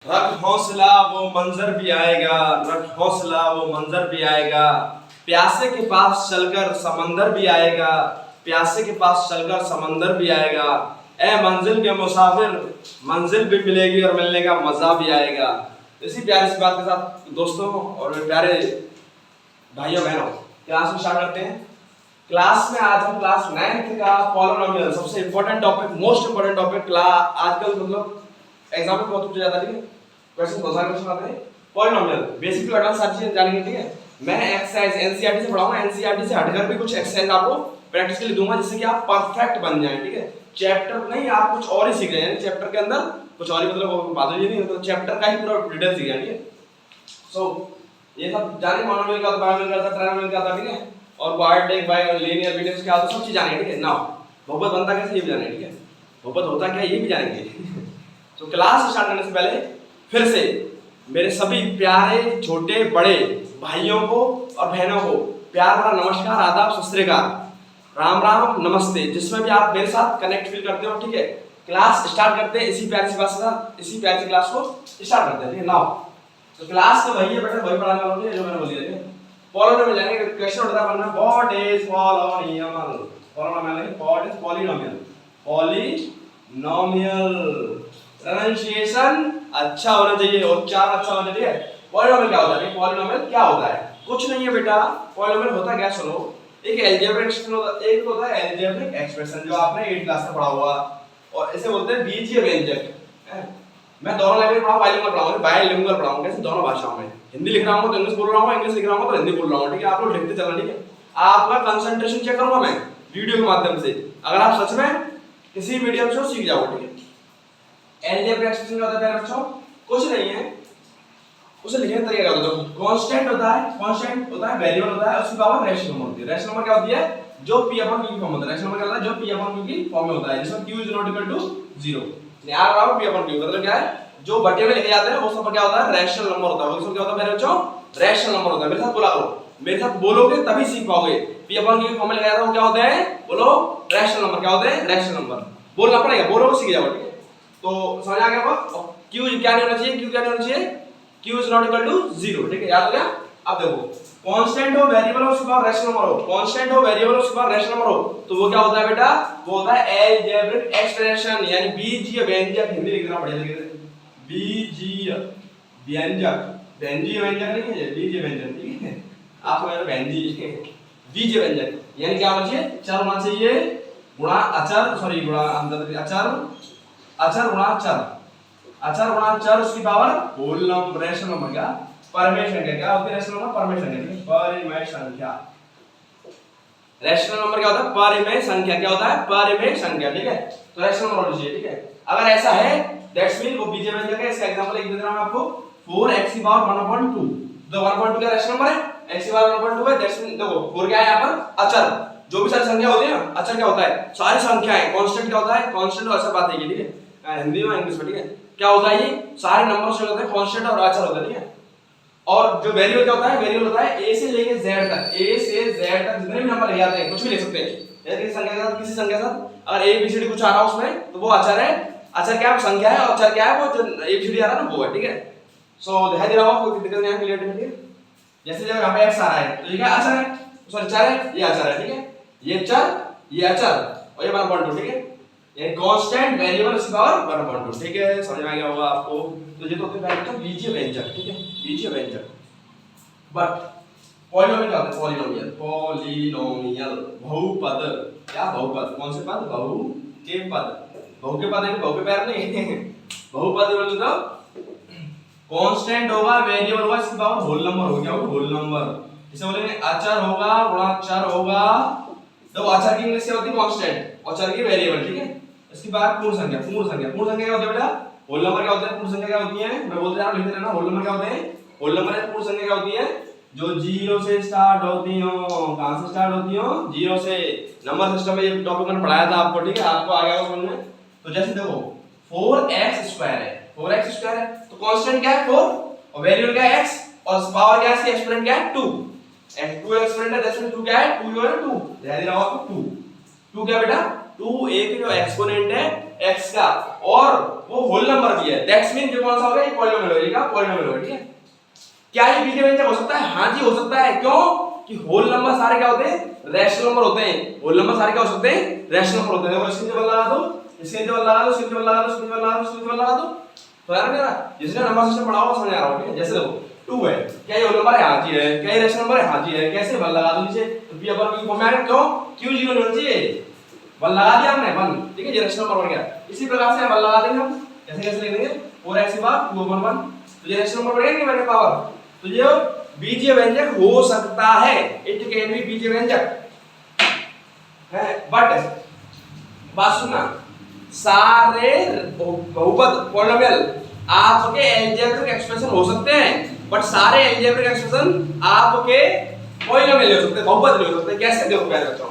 रख हौसला वो मंजर भी आएगा, रख हौसला वो मंजर भी आएगा, प्यासे के पास चलकर समंदर भी आएगा, प्यासे के पास चलकर समंदर भी आएगा। ए मंजिल के मुसाफिर, मंजिल भी मिलेगी और मिलने का मजा भी आएगा। इसी प्यारी सी बात के साथ दोस्तों और मेरे प्यारे भाइयों बहनों, क्लास में स्टार्ट करते हैं। क्लास में आज हम क्लास 9th का पॉलिनोमियल, सबसे important topic, most important topic आजकल मतलब एग्जाम में बहुत पूछा जाता है। ठीक है, क्वेश्चन बहुत सारे क्वेश्चन आते हैं। पॉलिनोमियल बेसिक टू एडवांस सारी चीजें जानेंगे। ठीक है, मैं एक्सरसाइज एनसीईआरटी से पढ़ाऊंगा, एनसीईआरटी से हटकर भी कुछ एक्सरसाइज आपको प्रैक्टिस के लिए दूंगा जिससे कि आप परफेक्ट बन जाएं। ठीक है, चैप्टर नहीं, आप कुछ और ही सीख रहे हैं, चैप्टर के अंदर कुछ और ही, मतलब बात ये नहीं, मतलब चैप्टर का ही पूरा डिटेल सीख रहे हैं। ठीक है, सो ये सब जाने पॉलिनोमियल का, बायनोमियल का, ट्रायनोमियल का, ठीक है, और क्वाड्रेटिक, बाय लीनियर, मीडियन क्या होता है, सब चीज जानेंगे। ठीक है, नाउ बहुपद बनता कैसे ये भी जानेंगे। ठीक है, बहुपद होता क्या ये भी जानेंगे। तो क्लास स्टार्ट करने से पहले फिर से मेरे सभी प्यारे छोटे बड़े भाइयों को और बहनों को प्यार भरा नमस्कार, आदाब, सत श्री अकाल, राम राम, नमस्ते, जिसमें भी आप मेरे साथ कनेक्ट फील करते हो। ठीक है, क्लास स्टार्ट करते हैं इसी प्यारी सी बात के साथ, इसी प्यारी सी क्लास को स्टार्ट करते हैं। ठीक है, नाउ तो क्लास तो वही है बेटा, वही पढ़ाने वाले हैं जो मैंने बोल दिया। पॉलिनोमियल जानेंगे, क्वेश्चन उठता है बनना, व्हाट इज पॉलिनोमियल, पॉलिनोमियल नहीं, what is polynomial, polynomial pronunciation अच्छा होना चाहिए, उच्चारण अच्छा होना चाहिए। पॉलिनोमियल क्या होता है? पॉलिनोमियल क्या होता है? कुछ नहीं है बेटा, पॉलिनोमियल होता क्या, सुनो, एक अलजेब्रिक एक्सप्रेशन होता है, एक होता है अलजेब्रिक एक्सप्रेशन जो आपने 8th क्लास में पढ़ा हुआ, और इसे बोलते हैं बीजीय व्यंजक। मैं दोनों लैंग्वेज पढ़ाऊं, बाइलिंगुअल पढ़ाऊंगा, बाइलिंगुअल पढ़ाऊंगा, कैसे दोनों भाषाओं में, हिंदी लिख रहा हूं तो इंग्लिश बोल रहा हूं, इंग्लिश लिख रहा हूं तो हिंदी बोल रहा हूं। ठीक है, आप लोग लिखते चलना। ठीक है, आपका कंसंट्रेशन चेक करूंगा मैं वीडियो के माध्यम से, अगर आप सच में किसी मीडियम से सीख जाओगे। ठीक है, अलजेब्रिक एक्सप्रेशन क्या होता है प्यारे बच्चों? कुछ नहीं है, उसे लिखने का तरीका क्या होता है? कांस्टेंट होता है, कांस्टेंट होता है, वेरिएबल होता है, उसकी पावर रैशनल नंबर होती है। रैशनल नंबर क्या होती है? जो p अपॉन q की फॉर्म होता है। रैशनल नंबर क्या होता है? जो p अपॉन q की फॉर्म में होता है, जिसमें q is not equal to 0, यार बराबर p अपॉन q, मतलब क्या है, जो बटे में लिखे जाते हैं वो सब क्या होता है? रैशनल नंबर होता है। वो सब क्या होता है मेरे बच्चों? रैशनल नंबर होता है। मेरे साथ बोला करो, मेरे साथ बोलोगे तभी सीख पाओगे। p अपॉन q की फॉर्म में लिखा जाता है वो क्या होते हैं? बोलो, रैशनल नंबर। क्या होते हैं? Rational number. बोलना पड़ेगा, बोलोगे सीख जाओगे। ठीक है, तो समझ आ गया बात? q क्या नहीं होना चाहिए, q क्या नहीं होना चाहिए, q is not equal to 0। ठीक है, याद हो गया? अब देखो, कांस्टेंट हो, वेरिएबल हो, उसके बाद रैशनल नंबर हो, कांस्टेंट हो, वेरिएबल हो, उसके बाद रैशनल नंबर हो, तो वो क्या होता है बेटा? वो होता है अलजेब्रिक एक्सप्रेशन, यानी बीजीय व्यंजक। हिंदी लिख देना बढ़िया तरीके से, बीजीय व्यंजक, व्यंजक नहीं है, बीजीय व्यंजक। ठीक है, आप समझ रहे हो, बीजीय व्यंजक यानी क्या होना चाहिए? चर होना चाहिए, गुणा अचर, सॉरी गुणा अचर, अचर गुणा चर, अचर गुणा चर, उसकी power whole number, rational number. क्या? परिमेय संख्या। क्या होती है रैशनल नंबर? परिमेय संख्या। परिमेय संख्या, रैशनल नंबर क्या होता है? परिमेय संख्या। क्या होता है? परिमेय संख्या। ठीक है, तो रैशनल नंबर होना चाहिए। ठीक है, अगर ऐसा है दैट्स मीन वो बीजीय व्यंजक है। इसका एग्जांपल एक दे रहा हूं आपको, 4x की पावर 1/2, तो 1/2 क्या रैशनल नंबर है? x की पावर 1/2 है, दैट्स मीन देखो 4 क्या है यहां पर? अचर। जो भी सारी संख्या होती है ना, अचर क्या होता है? सारी संख्याएं। कांस्टेंट क्या होता है? कांस्टेंट और अचर बात है। ठीक है, हिंदी में इंग्लिश में। ठीक है, क्या होता है? ये सारे नंबर से होते हैं, कांस्टेंट और अचर होता है। ठीक है, और जो वेरिएबल क्या होता है? वेरिएबल होता है a से लेके z तक, a से z तक जितने भी नंबर ले आते हैं, कुछ भी ले सकते हैं, जैसे किसी संख्या के साथ, किसी संख्या के साथ अगर a b c d कुछ आ रहा है उसमें, तो वो अचर है। अचर क्या है? संख्या है, और अचर क्या है? वो जो a b c d आ रहा है ना, वो है। ठीक है, सो दिखाई दे रहा होगा, कोई दिक्कत नहीं है, क्लियर है? जैसे जब यहाँ पे x आ रहा है तो ये क्या अचर है? सॉरी चर है, ये अचर है। ठीक है, ये चर, ये अचर, और ये 1/2। ठीक है, ये कांस्टेंट, वेरिएबल, इसकी पावर 1/2। ठीक है, समझ में आ गया होगा आपको? तो ये तो होते हैं बीजीय व्यंजक। ठीक है, बीजीय व्यंजक। बट पॉलिनोमियल क्या होता है? पॉलिनोमियल, पॉलिनोमियल बहुपद। क्या बहुपद? कौन से पद? बहु के पद। बहु के पद है, बहु के पैर नहीं। बहुपद मतलब कांस्टेंट होगा, वेरिएबल होगा, इसकी पावर होल नंबर हो गया, वो होल नंबर। इसे बोलेंगे अचर होगा गुणा चर होगा। तो अचर की इंग्लिश क्या होती है? कांस्टेंट, और चर की वेरिएबल। ठीक है, इसकी बात पूर्ण संख्या। पूर्ण संख्या, पूर्ण संख्या क्या होती है बेटा? Whole number. क्या होता है? पूर्ण संख्या क्या होती है? मैं बोलते जा रहा हूं, लिखते रहना। होल नंबर क्या होते हैं? होल नंबर है पूर्ण संख्या क्या होती है? जो 0 से स्टार्ट होती हो। कहां से स्टार्ट होती हो? 0 से। नंबर सिस्टम में ये टॉपिक मैंने पढ़ाया था आपको। ठीक है, आपको आ गया समझ में? तो जैसे देखो 4x² है, 4x² है, तो कांस्टेंट क्या है? 4, और वेरिएबल क्या है? x, और पावर क्या है? इसकी एक्सपोनेंट क्या है? 2, एंड 2 एक्सपोनेंट है, दैट्स मीन 2 क्या है? 2 है 2, ध्यान देना आपको 2। 2 क्या बेटा, 2 एक जो एक्सपोनेंट है x का और वो होल नंबर भी है, दैट्स मीन जो कौन सा होगा, ये पॉलिनोमियल होगा, पॉलिनोमियल होगा, ठीक है। क्या ये बीजे व्यंजक हो सकता है? हाँ जी हो सकता है। क्यों कि होल नंबर सारे क्या होते हैं, रैशनल नंबर होते हैं। होल नंबर सारे क्या हो सकते हैं, रैशनल नंबर होते हैं। देखो इसके टेबल लगा दो, इसके टेबल लगा दो, इसके टेबल लगा दो, इसके टेबल लगा दो, इसके टेबल लगा दो, तो यार मेरा जिसने नंबर सिस्टम पढ़ा हुआ समझ आ रहा होगा, ठीक है। जैसे देखो 2 है, क्या ये होल नंबर है? हाँ जी है। क्या ये रैशनल नंबर है? हाँ जी है। कैसे? 1 लगा दो नीचे, तो b अपन q फॉर्म में आएगा। क्यों? q 0 नहीं होना चाहिए, 1 लगा दिया हमने 1, ठीक है, ये रैशनल नंबर बन गया। इसी प्रकार से 1 लगा देंगे हम, कैसे कैसे लिख देंगे 4x की पावर 2/1, तो ये रैशनल नंबर बढ़ेगा नहीं बनेगा पावर, तो ये बीजीय व्यंजक हो सकता है, इट कैन बी बीजीय व्यंजक है। बट बात सुनना, सारे बहुपद पॉलिनोमियल आपके अलजेब्रिक एक्सप्रेशन हो सकते हैं, बट सारे अलजेब्रिक एक्सप्रेशन आपके पॉलिनोमियल हो सकते हैं, बहुपद नहीं हो सकते। कैसे? देखो प्यारे बच्चों,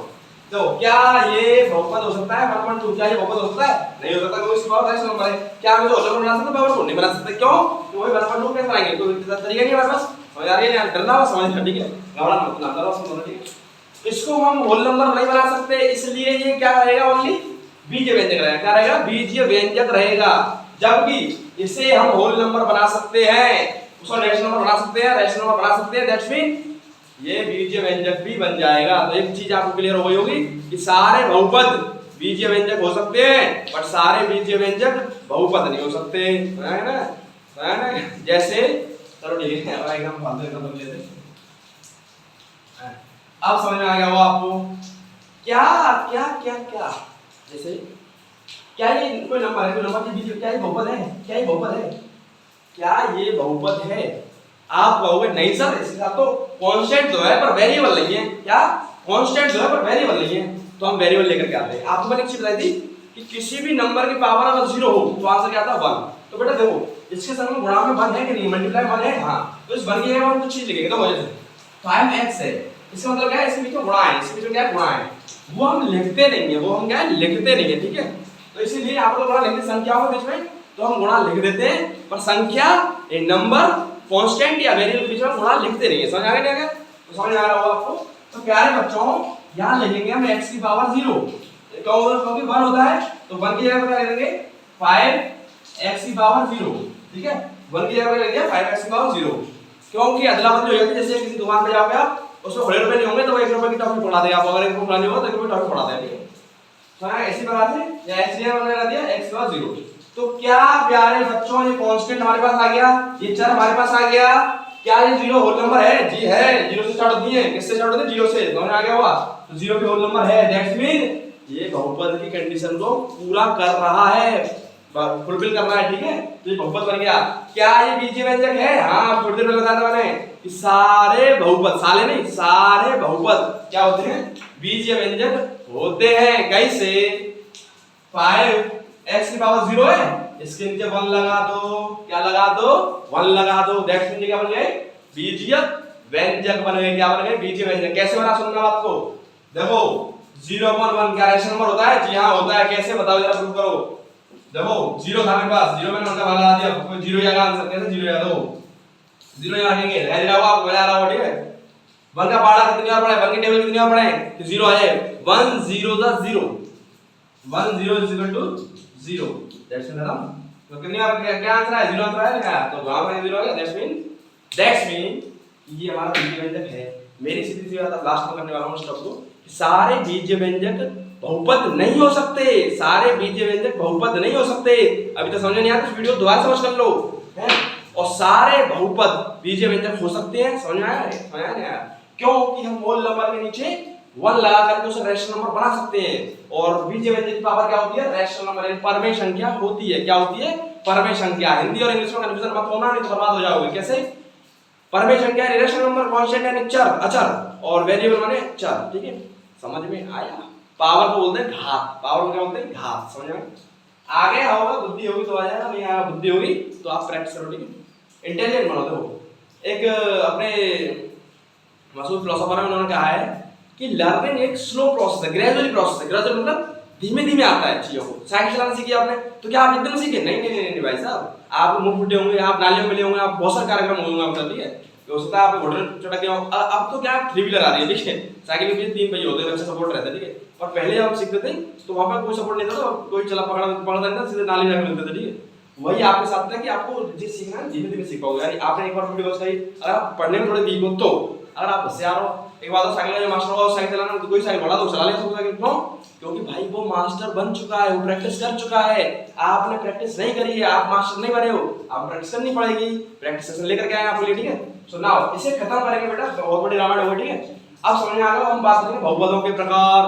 तो क्या ये बहुपद हो सकता है 1.2? क्या ये बहुपद हो सकता है? नहीं हो सकता, क्योंकि इसकी पावर रैशनल नंबर है। क्या हम इसे होल नंबर बना सकते हैं? पावर को नहीं बना सकते। क्यों? क्योंकि 1.2 कैसे लाएंगे? कोई तरीका नहीं है हमारे पास। समझ आ रही है? डरना हुआ समझ, ठीक है, घबराना मत, ना डरो समझ, ठीक है। इसको हम होल नंबर नहीं बना सकते, इसलिए ये क्या रहेगा, ओनली बीजीय व्यंजक रहेगा। क्या रहेगा? बीजीय व्यंजक रहेगा। जबकि इसे हम होल नंबर बना सकते हैं, उसको रैशनल नंबर बना सकते हैं, रैशनल नंबर बना सकते हैं, दैट्स मीन ये बीजीय व्यंजक भी बन जाएगा। तो एक चीज आपको क्लियर हो गई होगी कि सारे बहुपद बीजीय व्यंजक हो सकते हैं, बट सारे बीजीय व्यंजक बहुपद नहीं हो सकते, है ना, है ना। जैसे चलो ठीक है, अब एकदम फालतू एग्जांपल लेते हैं। अब समझ में आ गया वो आपको? क्या क्या क्या क्या जैसे क्या ये कोई नंबर है, कोई नंबर के बीच क्या ये बहुपद है? क्या ये बहुपद है? क्या ये बहुपद है? आप कहोगे नहीं सर, इसके साथ तो कांस्टेंट जो है पर वेरिएबल नहीं है। क्या? कांस्टेंट जो है पर वेरिएबल नहीं है, तो हम वेरिएबल लेकर के आते हैं। आपको मैंने एक चीज बताई थी कि किसी भी नंबर की पावर अगर 0 हो तो आंसर क्या आता है? 1। तो बेटा देखो, इसके संग में गुणा में 1 है कि नहीं, मल्टीप्लाई 1 है, हां, तो इस 1 की जगह हम कुछ चीज लिखेंगे। तो वजह से 5x है, इसका मतलब क्या है, इसके बीच में गुणा है, इसके बीच में क्या है, गुणा है, वो हम लिखते नहीं है, वो हम क्या है, लिखते नहीं है, ठीक है। तो इसीलिए यहां पर गुणा लिखते संख्याओं के बीच में, तो हम गुणा लिख देते हैं, पर संख्या एक नंबर कांस्टेंट या वेरिएबल के बीच में गुणा लिखते नहीं है। समझ आ गया क्या? तो समझ आ रहा होगा आपको। तो प्यारे बच्चों यहां लिखेंगे हम x की पावर 0, क्योंकि 1 होता है, तो 1 की जगह पर क्या लिखेंगे 5x की पावर 0, ठीक है। 1 की जगह पर लिख दिया 5x की पावर 0, क्योंकि अदला बदली हो जाती है। जैसे किसी दुकान पे जाओगे आप, उसमें खुले रुपए नहीं होंगे तो वो 1 रुपए की टॉफी फोड़ा देगा, आप अगर 1 रुपया नहीं होगा तो 1 रुपए टॉफी फोड़ा देगा, ठीक है। तो ऐसी प्रकार से या x की जगह पर लगा दिया x की पावर 0। तो क्या प्यारे बच्चों ये कांस्टेंट हमारे पास आ गया, ये चर हमारे पास आ गया। क्या ये 0 होल नंबर है? जी है, 0 से स्टार्ट होती है। किससे स्टार्ट होती है? 0 से। समझ आ गया हुआ? तो 0 भी होल नंबर है, दैट्स मीन ये बहुपद की कंडीशन को पूरा कर रहा है, फुलफिल कर रहा है, ठीक है। तो ये बहुपद बन गया। क्या ये बीजीय व्यंजक है? हां, थोड़ी देर में बता दूंगा मैं कि सारे बहुपद, साले नहीं, सारे बहुपद क्या होते हैं? बीजीय व्यंजक होते हैं। कैसे? 5x की पावर 0 है, इसके नीचे 1 लगा दो, क्या लगा दो? 1 लगा दो, दैट्स मीन क्या बन गए? बीजीय व्यंजक बन गए। क्या बन गए? बीजीय व्यंजक। कैसे बना, सुनना बात को। देखो 0/1 क्या रैशनल नंबर होता है? जी हां होता है। कैसे बताओ जरा, प्रूव करो। देखो 0 था मेरे पास, 0 मैंने उनका भाग लगा दिया, कोई 0 यहाँ आंसर कैसे 0 याद हो? 0 यहाँ रखेंगे, ध्यान रखो, आपको मजा आ रहा हो, ठीक है। 1 का पहाड़ा कितनी बार पढ़ा है? 1 की टेबल कितनी बार पढ़ा है कि 0 आ जाए? 1 0 the 0, 1 0 is equal to 0, that's mean तो कितनी बार क्या आंसर है? 0 आंसर है क्या? तो वहां पर 0 आ गया, दैट्स मीन ये हमारा बीजीय व्यंजक है। मेरी सीधी सी बात लास्ट में करने वाला हूं स्टॉप को, सारे बीजीय व्यंजक बहुपद नहीं हो सकते, सारे बीजीय व्यंजक बहुपद नहीं हो सकते। अभी तो समझ नहीं आया तो वीडियो दोबारा समझ कर लो, हैं। और सारे बहुपद बीजीय व्यंजक हो सकते हैं। समझ में आया? समझ आया? क्योंकि हम होल नंबर के नीचे 1 लगा करके उसे रैशनल नंबर बना सकते हैं, और बीजीय व्यंजक की पावर क्या होती है? रैशनल नंबर, यानी परमेय संख्या होती है। क्या होती है? परमेय संख्या। हिंदी और इंग्लिश में कंफ्यूजन मत होना, नहीं तो बर्बाद हो जाओगे। कैसे? परमेय संख्या रैशनल नंबर, कांस्टेंट यानी चर, अचर, और वेरिएबल माने चर, ठीक है। समझ में आया? पावर को बोलते हैं घात, पावर को क्या बोलते हैं? घात। समझ में आगे होगा? बुद्धि होगी तो आ जाएगा, नहीं आया बुद्धि होगी तो आप प्रैक्टिस करो, ठीक है। इंटेलिजेंट बनो। देखो एक अपने मशहूर फिलोसोफर है, उन्होंने कहा है कि लर्निंग एक स्लो प्रोसेस है, ग्रेजुअली प्रोसेस है। ग्रेजुअल मतलब धीमे धीमे आता है चीजों को। साइकिल चलाना सीखी आपने, तो क्या आप एकदम सीखे? नहीं नहीं नहीं भाई साहब, आप मुंह फूटे होंगे, आप नालियों में मिले होंगे, आप बहुत सारे कार्यक्रम होंगे आपका, ठीक है। हो सकता है आप घुटने चढ़ के अब तो क्या 3 व्हीलर आ रही है, ठीक है, साइकिल के पीछे 3 पहिए होते हैं, अच्छा सपोर्ट रहता है, ठीक है। और पहले हम सीखते थे तो वहां पर कोई सपोर्ट नहीं था, तो कोई चला पकड़ता नहीं था, सीधे नाली जाके मिलते थे, ठीक है। वही आपके साथ था कि आपको जो सीखना है धीमे धीमे सीख पाओगे। यानी आपने एक बार वीडियो बताई, अगर आप पढ़ने में थोड़े वीक हो तो, अगर आप होशियार हो, एक बार तो साइकिल का जो मास्टर होगा साइकिल चलाना तो कोई साइकिल बड़ा तो चला लेगा साइकिल, क्यों? क्योंकि भाई वो मास्टर बन चुका है, वो प्रैक्टिस कर चुका है। आपने प्रैक्टिस नहीं करी है, आप मास्टर नहीं बने हो, आप प्रैक्टिस करनी पड़ेगी। प्रैक्टिस सेशन लेकर के आए आपके लिए, ठीक है। सो नाउ इसे खत्म करेंगे बेटा, बहुत बड़ी रामायण होगी, ठीक है। अब समझ में आ गया, हम बात करेंगे बहुपदों के प्रकार,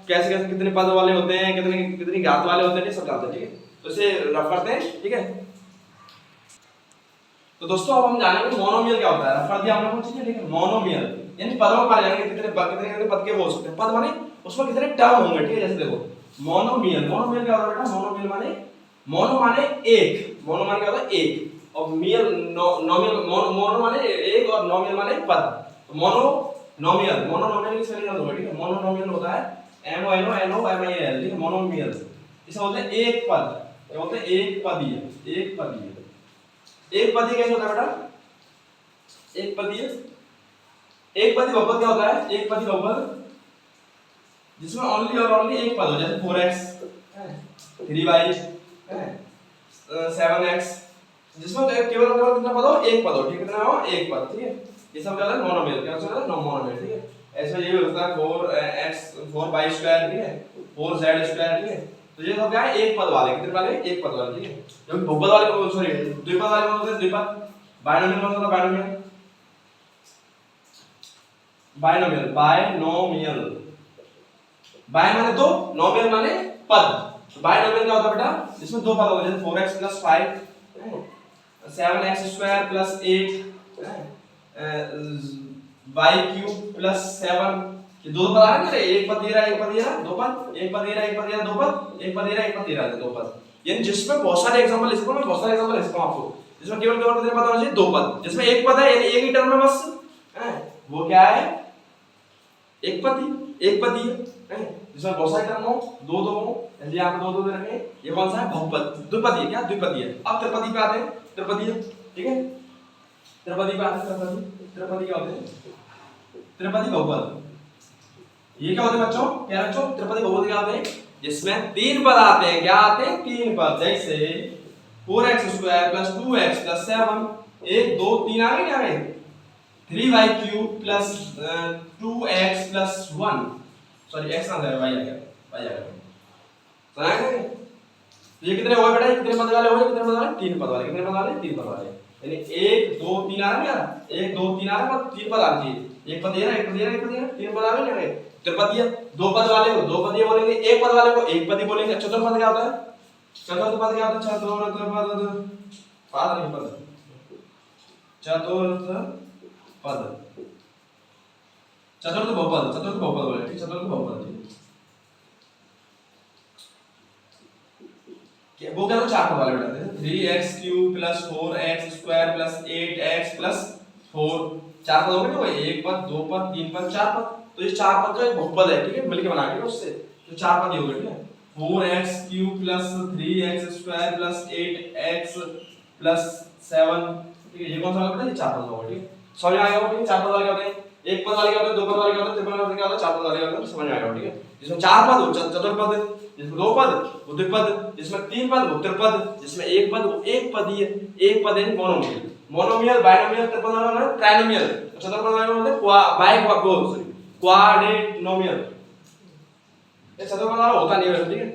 कैसे कैसे कितने पद वाले होते हैं, कितने कितनी घात वाले होते हैं, सब जानते हैं, ठीक है। तो इसे रफ करते हैं, ठीक है। तो दोस्तों अब हम जानेंगे मोनोमियल क्या होता है। रफ कर दिया हमने कुछ चीजें, ठीक है। मोनोमियल यानी पदों में जानेंगे कितने कितने पद के हो सकते हैं। पद माने उसमें कितने टर्म होंगे, ठीक है। जैसे देखो मोनोमियल, मोनोमियल क्या होता है बेटा? मोनोमियल माने मोनो माने एक, मोनो माने क्या होता है एक, और मियल नोमियल, मोनो माने एक और नोमियल माने पद। तो मोनो नोमियल, मोनोनोमियल की स्पेलिंग होगा, ठीक है। मोनोनोमियल होता है M O N O N O M I L, ठीक है। मोनोमियल इसे बोलते हैं एक पद, क्या बोलते हैं? एक पदीय, एक पदीय। एक पदीय कैसे होता है बेटा? एक पदीय, एक पदी बहुपद क्या होता है? एक पदी बहुपद जिसमें ओनली और ओनली एक पद हो, जैसे 4x 3y 7x, जिसमें केवल केवल कितना पद हो? एक पद हो, ठीक है। कितना हो? एक पद, ठीक है। ये सब क्या होता है? मोनोमियल, क्या होता है? मोनोमियल, ठीक है। ऐसे ये होता है 4y², ठीक है, 4z², ठीक है। तो ये सब क्या है? एक पद वाले, कितने वाले? एक पद वाले, ठीक है। जो बहुपद वाले, सॉरी द्विपद वाले होते हैं द्विपद। बायनोमियल होता है बायनोमियल, बायनोमियल, बायनोमियल, बाय माने दो, नोमियल माने पद। तो बायनोमियल क्या होता है बेटा? जिसमें दो पद होते हैं, जैसे 4x + 5 7x² + 8 y³ + 7, ये दो पद आ रहे हैं ना, एक पद दे रहा है, एक पद दे रहा है, दो पद, एक पद दे रहा है, एक पद दे रहा है, दो पद, एक पद दे रहा है, एक पद दे रहा है, दो पद। यानी जिसमें बहुत सारे एग्जांपल लिखूं मैं, बहुत सारे एग्जांपल लिखूं आपको, जिसमें केवल केवल कितने पद होने चाहिए? दो पद। जिसमें एक पद है यानी एक ही टर्म में बस, वो क्या है? एक पदी, एक पदी है, जिसमें बहुत सारे टर्म हो, दो दो हो, जैसे यहाँ पे दो दो दे रखे हैं। ये कौन सा है? बहुपद, द्विपदी है, क्या? द्विपदी है। अब त्रिपदी पे आते हैं, त्रिपदी है, ठीक है। त्रिपदी पे आते हैं, त्रिपदी, त्रिपदी क्या होते हैं? त्रिपदी बहुपद। ये क्या होते हैं बच्चों? क्या बच्चों? त्रिपदी बहुपद क्या होते हैं? जिसमें तीन पद आते हैं, क्या आते हैं? तीन पद, जैसे 4x² + 2x + 7, 1 2 3 आ गए, क्या आ गए? 3y³ + 2x + 1, सॉरी x ना है, y आ गया, y आ गया, समझ गए? ये कितने हो गए बेटा? कितने पद वाले हो गए? कितने पद वाले? तीन पद वाले। कितने पद वाले? तीन पद वाले। यानी 1 2 3 आ रहा है यार, 1 2 3 आ रहा है, तीन पद आने चाहिए। एक पद दे रहा है, एक पद दे रहा है, एक पद दे रहा है, तीन पद आ गए ना। त्रिपदी है, दो पद वाले को दो पद बोलेंगे, एक पद वाले को एक पद बोलेंगे। चतुर्पद क्या होता है? चतुर्थ पद क्या होता है? चतुर्थ पद, नहीं पद, चतुर्थ पद, चतुर्थ बहुपद, चतुर्थ बहुपद बोले, ठीक। चतुर्थ बहुपद, ठीक। वो क्या? तो चार पद वाले बेटा, 3x³ + 4x² + 8x + 4, चार पद हो गए ना, एक पद, दो पद, तीन पद, चार पद। तो ये चार पद का एक बहुपद है, ठीक है, मिलके बना के उससे तो चार पद ही हो गए, ठीक है। 4x³ + 3x² + 8x + 7, ठीक है। ये कौन सा होगा बेटा? ये चार पद होगा, ठीक है। समझ में आ गया? ठीक है। चार पद वाले क्या होते हैं? एक पद वाले क्या होते हैं? दो पद वाले क्या होते हैं? त्रिपद वाले क्या होते हैं? चार पद वाले क्या होते हैं? समझ में आ गया, ठीक है। जिसमें चार पद हो चतुर्पद, जिसमें दो पद वो द्विपद, जिसमें तीन पद वो त्रिपद, जिसमें एक पद वो एक पदी है, एक पद है मोनोमियल। मोनोमियल, बायनोमियल, त्रिपद वाला है ट्राइनोमियल, चतुर्पद वाले होते हैं क्वाड्रिनोमियल। ये चतुर्पद वाला होता नहीं है, ठीक है।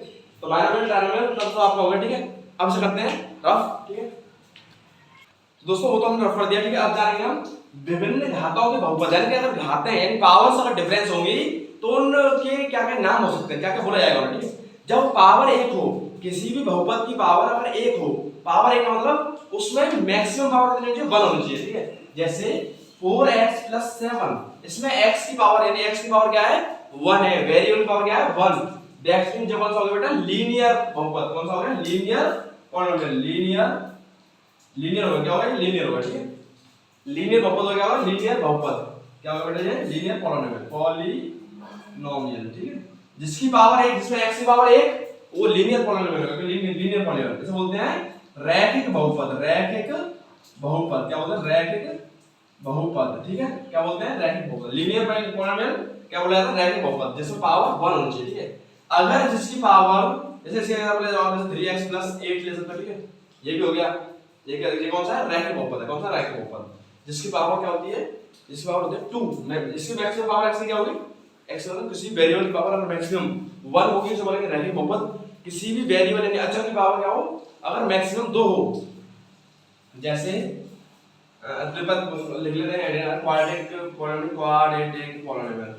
तो बायनोमियल, ट्राइनोमियल तब तो आपका होगा, ठीक है। अब से करते हैं रफ, ठीक है। तो दोस्तों वो तो हमने रफ कर दिया, ठीक है। अब जानेंगे हम विभिन्न घातों के बहुपद, यानी कि अगर घातें यानी पावर्स अगर डिफरेंस होंगी तो उनके क्या क्या नाम हो सकते हैं, क्या क्या बोला जाएगा, ठीक है। जब पावर एक हो, किसी भी बहुपद की पावर अगर एक हो, पावर एक का मतलब उसमें मैक्सिमम पावर कितनी चाहिए? 1 होनी चाहिए, ठीक है। जैसे 4x + 7, इसमें x की पावर यानी x की पावर क्या है? 1 है, वेरिएबल पावर क्या है? 1। दैट्स मीन जो कौन सा होगा बेटा? लीनियर बहुपद। कौन सा होगा? लीनियर पॉलिनोमियल, लीनियर होगा, क्या होगा? लीनियर होगा, ठीक है। लीनियर बहुपद हो, क्या होगा? लीनियर बहुपद, क्या होगा बेटा? ये लीनियर पॉलिनोमियल, ठीक है। जिसकी पावर एक, जिसमें x की पावर एक, वो लीनियर पॉलिनोमियल होगा, लीनियर पॉलिनोमियल। इसे बोलते हैं रैखिक बहुपद, रैखिक बहुपद, क्या बोलते हैं? रैखिक बहुपद, ठीक है, क्या बोलते हैं, रैखिक बहुपद। लीनियर पॉलिनोमियल क्या बोला जाता है, रैखिक बहुपद, जिसमें पावर 1 होनी चाहिए, ठीक है। अगर जिसकी पावर जैसे इसके एग्जांपल ले जाओ, जैसे 3x + 8 ले सकते हो, ठीक है, ये भी हो गया। ये कौन सा है, रैखिक बहुपद है। कौन सा, रैखिक बहुपद, जिसकी पावर क्या होती है, जिसकी पावर होती है 2। इसकी मैक्सिमम पावर x की क्या होगी, x मतलब किसी वेरिएबल की पावर अगर मैक्सिमम 1 होगी तो बोलेंगे रैखिक बहुपद। किसी भी वेरिएबल यानी अचर की पावर क्या हो, अगर मैक्सिमम 2 हो, जैसे द्विपद लिख लेते हैं, क्वाड्रेटिक पॉलिनोमियल,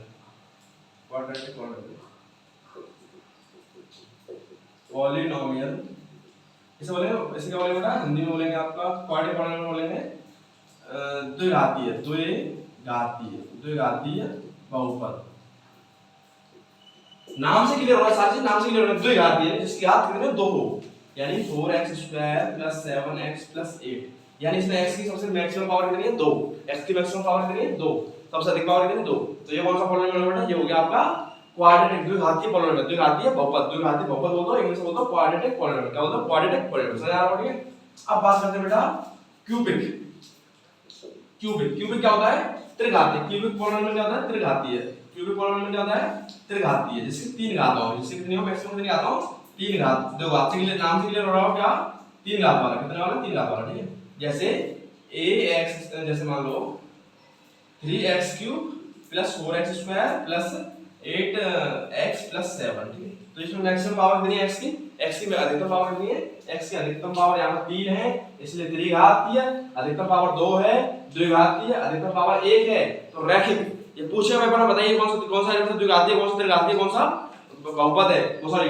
पॉलिनोमियल इसे बोलेंगे, इसे क्या बोलेंगे बेटा, हिंदी में बोलेंगे आपका क्वाड्रेटिक पॉलिनोमियल बोलेंगे द्विघातीय बहुपद। नाम से क्लियर हो रहा है, सारी चीज नाम से क्लियर हो रहा है। द्विघातीय जिसकी घात कितने 2 हो, यानी 4x² + 7x + 8, यानी इसमें x की सबसे मैक्सिमम पावर कितनी है, 2। x की मैक्सिमम पावर कितनी है, 2। सबसे अधिक पावर कितनी है, 2। तो ये कौन सा पॉलिनोमियल बेटा, ये हो गया आपका क्वाड्रेटिक द्विघातीय पॉलिनोमियल। द्विघातीय बहुपद, द्विघातीय बहुपद बोल दो, इंग्लिश में बोल दो क्वाड्रेटिक पॉलिनोमियल। क्या बोलते हैं, क्वाड्रेटिक पॉलिनोमियल। समझ आ रहा है? अब बात करते हैं बेटा क्यूबिक। क्यूबिक क्या होता है, त्रिघातीय। क्यूबिक पॉलिनोमियल क्या होता है, त्रिघातीय। क्यूबिक पॉलिनोमियल क्या होता है, त्रिघातीय, जिसकी 3 घात हो। जिसकी कितनी हो, मैक्सिमम कितनी घात हो, 3 घात। दो घात से क्लियर, नाम से क्लियर हो रहा हो क्या, 3 घात वाला। कितने वाला, 3 घात वाला, ठीक है। जैसे ax, जैसे मान लो 3x³ + 4x² + 8x + 7, ठीक है। तो इसमें मैक्सिमम पावर कितनी है x की, x की अधिकतम पावर कितनी है, x की अधिकतम पावर यहाँ पर 3 है, इसलिए त्रिघातीय। अधिकतम पावर 2 है, द्विघातीय। अधिकतम पावर 1 है, तो रैखिक। ये पूछे पेपर में, बताइए कौन सा द्विघातीय, कौन सा त्रिघातीय, कौन सा बहुपद है, वो सॉरी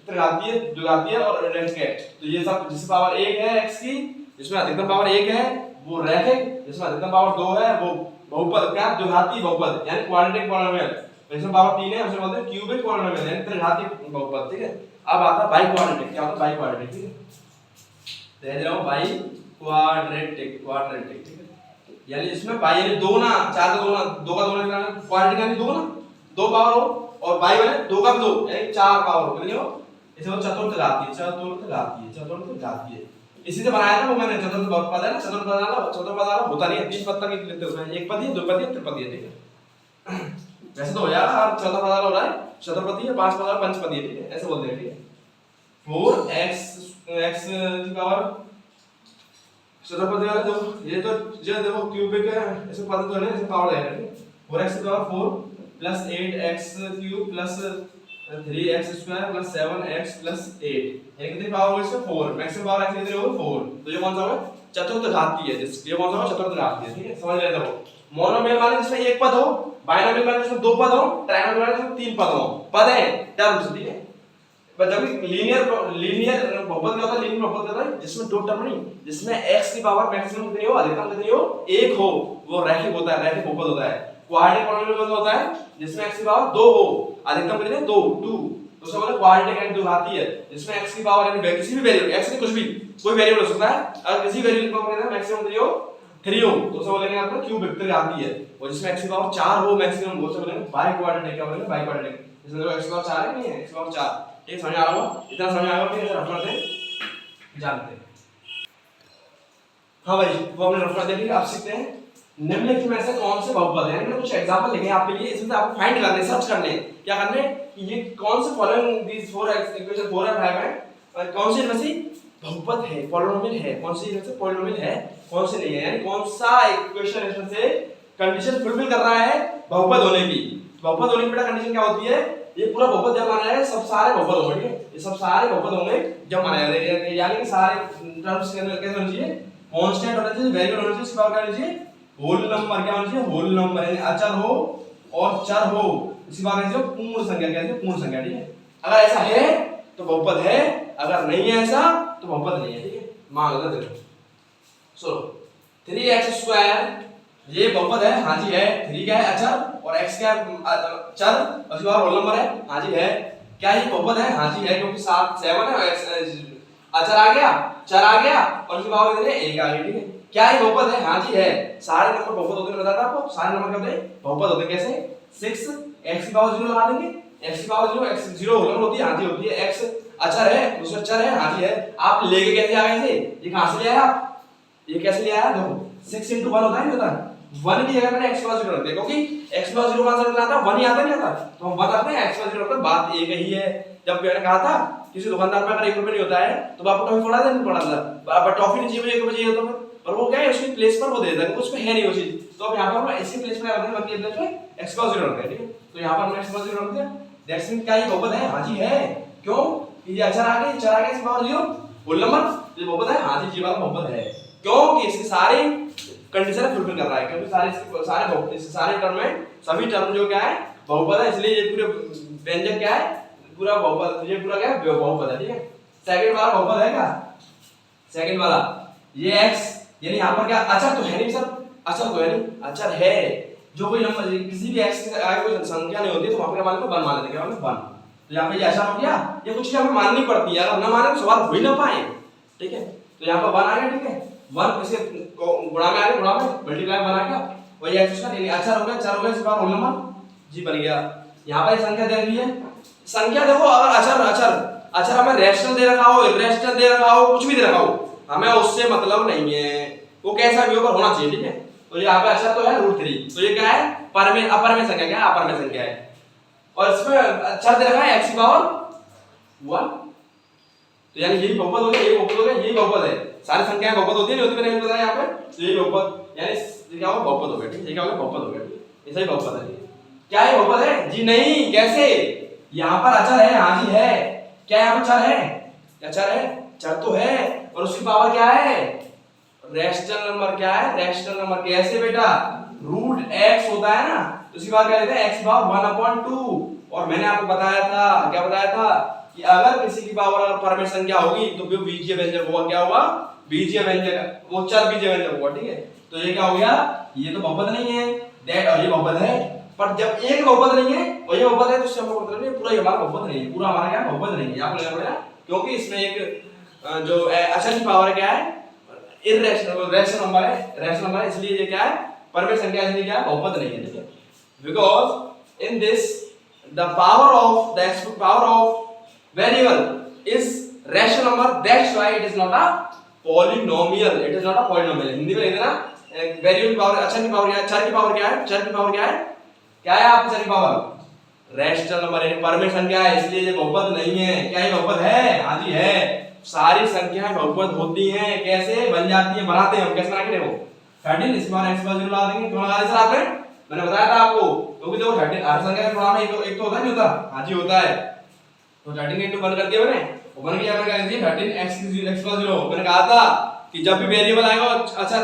त्रिघातीय, द्विघातीय और रैखिक है। तो ये सब जिसकी पावर 1 है x की, जिसमें अधिकतम पावर 1 है वो रैखिक, जिसमें अधिकतम पावर 2 है वो बहुपद, क्या, द्विघातीय बहुपद यानी क्वाड्रेटिक पॉलिनोमियल। इसमें पावर 3 है, उसे बोलते हैं क्यूबिक पॉलिनोमियल यानी त्रिघातीय बहुपद, ठीक है। अब आता है बाई क्वाड्रेटिक। क्या होता है बाई क्वाड्रेटिक, ठीक है, दे रहा हूं बाई क्वाड्रेटिक, ठीक है। यानी इसमें बाई यानी 2 ना, 4 का 2 ना, 2 का 2 ना, क्वाड्रेटिक यानी 2 ना, 2 पावर हो, और बाई वाले 2 का 2 यानी 4 पावर हो, कितनी हो, इसे वो चतुर्थ घातीय। इसी से बनाया था वो मैंने, चतुर्थ पद है ना, चतुर्थ पद वाला होता नहीं है, 3 पद तक लेते हैं उसमें, एक पदी, दो पदी, त्रिपदी, ठीक है। वैसे तो हो जाएगा, और चौथा पद वाला हो रहा है चतुर्पदी है, 5 पद वाला पंचपदी है, ठीक है, ऐसे बोलते हैं, ठीक है। 4x की पावर चतुर्पदी वाला, तो ये देखो क्यूबिक है, इसमें पद तो है, इसमें पावर है, ठीक है। 4x की पावर 4 + 8x³ + 3x² + 7x + 8, यानी कितनी पावर होगी इसमें, 4। मैक्सिमम पावर x कितनी होगी, 4। तो ये कौन सा होगा, चतुर्थ घातीय है। ये कौन सा होगा, चतुर्थ घातीय, ठीक है। समझ लेते हो। मोनोमियल माने जिसमें एक पद हो, बाइनोमियल माने जिसमें 2 पद हो, ट्राइनोमियल माने जिसमें 3 पद हो। पद है टर्म्स, ठीक है। पर जब लीनियर बहुपद क्या होता है, लीनियर बहुपद होता है जिसमें 2 टर्म नहीं, जिसमें x की पावर मैक्सिमम कितनी हो, अधिकतम कितनी हो, 1 हो, वो रैखिक होता है, रैखिक बहुपद होता है। क्वाड्रेटिक पॉलिनोमियल होता है जिसमें x की पावर 2 हो, अधिकतम कितनी है, 2, तो उसे बोलते हैं क्वाड्रेटिक यानी द्विघातीय, जिसमें x की पावर यानी किसी भी वेरिएबल, x की कुछ भी कोई वेरिएबल हो सकता है, अगर किसी वेरिएबल की पावर मैक्सिमम कितनी हो, 3 हो, तो उसे बोलेंगे आपका क्यूबिक त्रिघातीय। और जिसमें x की पावर 4 हो मैक्सिमम, वो उसे बोलेंगे बाई क्वाड्रेटिक। क्या बोलेंगे, बाई क्वाड्रेटिक। इसमें x की पावर 4 है, नहीं है, x की पावर 4, ठीक, समझ आ रहा होगा, इतना समझ आ गया, ठीक है। रफ करते जानते हैं, हाँ भाई, वो हमने रफ कर दिया, ठीक है। अब सीखते हैं निम्नलिखित में से कौन से बहुपद हैं। मैंने कुछ एग्जांपल लिखे हैं आपके लिए, इसमें से आपको फाइंड करने, सर्च करने, क्या करने कि ये कौन से फॉलोइंग दीस 4 इक्वेशन 4 और 5 है, कौन से इनमें से बहुपद है, पॉलिनोमियल है, कौन सी इनमें से पॉलिनोमियल है, कौन से नहीं है, यानी कौन सा इक्वेशन इसमें से कंडीशन फुलफिल कर रहा है बहुपद होने की। बहुपद होने की बेटा कंडीशन क्या होती है, ये पूरा बहुपद जब माना है, सब सारे बहुपद होंगे, ये सब सारे बहुपद होंगे जब माना जाएगा, यानी सारे टर्म्स के अंदर कैसे होना चाहिए, कांस्टेंट होना चाहिए, वेरिएबल होना चाहिए, इसका क्या होना चाहिए, होल नंबर। क्या होना चाहिए, होल नंबर, यानी अचर हो और चर हो, इसी बात में पूर्ण संख्या, कैसे पूर्ण संख्या, ठीक है। अगर ऐसा है तो बहुपद है, अगर नहीं है ऐसा तो बहुपद नहीं है, ठीक है। मान लो देखो, सो 3x² ये बहुपद है, हाँ जी है। 3 क्या है, अचर, और x क्या है, चर, और इसके बाद होल नंबर है, हाँ जी है। क्या ये बहुपद है, हाँ जी है, क्योंकि 7 7 है, अचर आ गया, चर आ गया, और इसके बाद कितने 1 आ गया, ठीक है। क्या ये बहुपद है, हाँ जी है। सारे नंबर बहुपद होते हैं, बताता आपको, सारे नंबर क्या होते हैं, बहुपद होते हैं। कैसे, 6 x की पावर 0 लगा देंगे, x की पावर 0, x 0 होल नंबर होती है, हाँ जी होती है। x अचर है, दूसरा चर है, हाँ जी है। आप लेके कैसे आ गए थे, ये कहां से ले आए आप, ये कैसे ले आया, देखो 6 × 1 होता है, नहीं होता, 1 की जगह मैंने x plus 0 रख दिया, क्योंकि x plus 0 का आंसर कितना आता है 1 ही आता नहीं आता, तो हम 1 रखते हैं, x plus 0 रखते हैं, बात एक ही है। जब मैंने कहा था किसी दुकानदार पे अगर 1 रुपए नहीं होता है तो आपको टॉफी पड़ा था नहीं पड़ा था, अब टॉफी नहीं चाहिए, 1 रुपए चाहिए होता है, पर वो क्या है उसकी प्लेस पर वो दे देता है, उसमें है नहीं वो चीज, तो अब यहां पर हम इसकी प्लेस पे रख देंगे, 1 की प्लेस पे x plus 0 रख देंगे, ठीक है। तो यहां पर हमने x plus 0 रख दिया, दैट्स मीन क्या ये बहुपद है? हां जी है। क्यों? ये अचर आ गए, चर आ गए, इसके पावर 0 बोल नंबर, ये बहुपद है, हां जी, जी वाला बहुपद है, क्योंकि इसके सारे कंडीशन फुलफिल कर रहा है, क्योंकि सारे टर्म में सभी टर्म जो क्या है बहुपद है, इसलिए ये पूरे व्यंजक क्या है पूरा बहुपद, ये पूरा क्या है बहुपद है, ठीक है। सेकंड वाला बहुपद है क्या? सेकंड वाला ये x यानी यहां पर क्या अचर तो है नहीं सर, अचर तो है नहीं, अचर है जो कोई नंबर किसी भी x के आगे कोई संख्या नहीं होती तो वहां पे क्या मान लेते 1 मान लेते, क्या मान लेते 1, तो यहां पे ये अचर हो गया, ये कुछ हमें माननी पड़ती है, अगर ना माने तो सवाल हो ही ना पाए, ठीक है। तो यहां पर 1 आ गया, ठीक है, 1 इसे गुणा में आ गया, गुणा में मल्टीप्लाई में बना गया, वही x उसका यानी अचर हो गया, चर हो गया, इसका होल नंबर जी बन गया। यहां पर संख्या दे दी है, संख्या देखो अगर अचर हमें रैशनल दे रखा हो, इरेशनल दे रखा हो, कुछ भी दे रखा हो, हमें उससे मतलब नहीं है, वो कैसा भी होगा होना चाहिए, ठीक है। तो यहाँ पे अचर तो है √3, तो ये क्या है पर में अपर में संख्या, क्या है अपर में संख्या है, और इसमें अचर दे रखा है x की पावर 1, तो यानी यही बहुपद हो गया, यही बहुपद हो गया, यही बहुपद है, सारी संख्याएं बहुपद होती है नहीं होती, मैंने बताया यहाँ पे, तो यही बहुपद यानी ये क्या होगा बहुपद हो गया, ठीक है, ये क्या होगा बहुपद हो गया, ऐसा ही बहुपद है, क्या है बहुपद है जी? नहीं, कैसे? यहाँ पर अचर है, हाँ जी है, क्या यहाँ पर चर है? अचर है, चर तो है, और उसकी पावर क्या है? रैशनल नंबर, क्या है रैशनल नंबर, कैसे बेटा √x होता है ना, तो उसकी पावर क्या लेते हैं x की पावर 1/2, और मैंने आपको बताया था, क्या बताया था कि अगर किसी की पावर अगर परमेय संख्या होगी तो वो बीजीय व्यंजक होगा, क्या होगा बीजीय व्यंजक, वो चर बीजीय व्यंजक होगा, ठीक है। तो ये क्या हो गया, ये तो बहुपद नहीं है दैट, और ये बहुपद है, पर जब एक बहुपद नहीं है और ये बहुपद है तो उससे हमको मतलब नहीं पूरा हमारा बहुपद नहीं है, पूरा हमारा क्या बहुपद नहीं है, आपको लेना पड़ेगा, क्योंकि इसमें एक जो अचर की पावर क्या है इरेशनल, रैशनल नंबर है, रैशनल नंबर है, इसलिए ये क्या है परमेय संख्या, इसलिए क्या है बहुपद नहीं है, ठीक है। Because in this the power of variable is rational number, that's why it is not a polynomial, it is not a polynomial. Hindi में लिख देना वेरिएबल की पावर, अचर की पावर क्या है, चर की पावर क्या है, चर की पावर क्या है, क्या है आपकी चर की पावर रैशनल नंबर है, परमेय संख्या है, इसलिए ये बहुपद नहीं है। क्या ये बहुपद है? हां जी है, सारी संख्याएं बहुपद होती हैं, कैसे बन जाती हैं, बनाते हैं हम, कैसे बनाएंगे देखो 13 इस बार x + 0 लगा देंगे, क्यों लगा दिया सर आपने, मैंने बताया था आपको, क्योंकि देखो 13 हर संख्या का गुणा में एक तो होता है नहीं होता, हां जी होता है, तो 13 into 1 कर दिया मैंने, वो बन गया, मैंने कहा दिया 13 x + 0, मैंने कहा था कि जब भी वेरिएबल आएगा अच्छा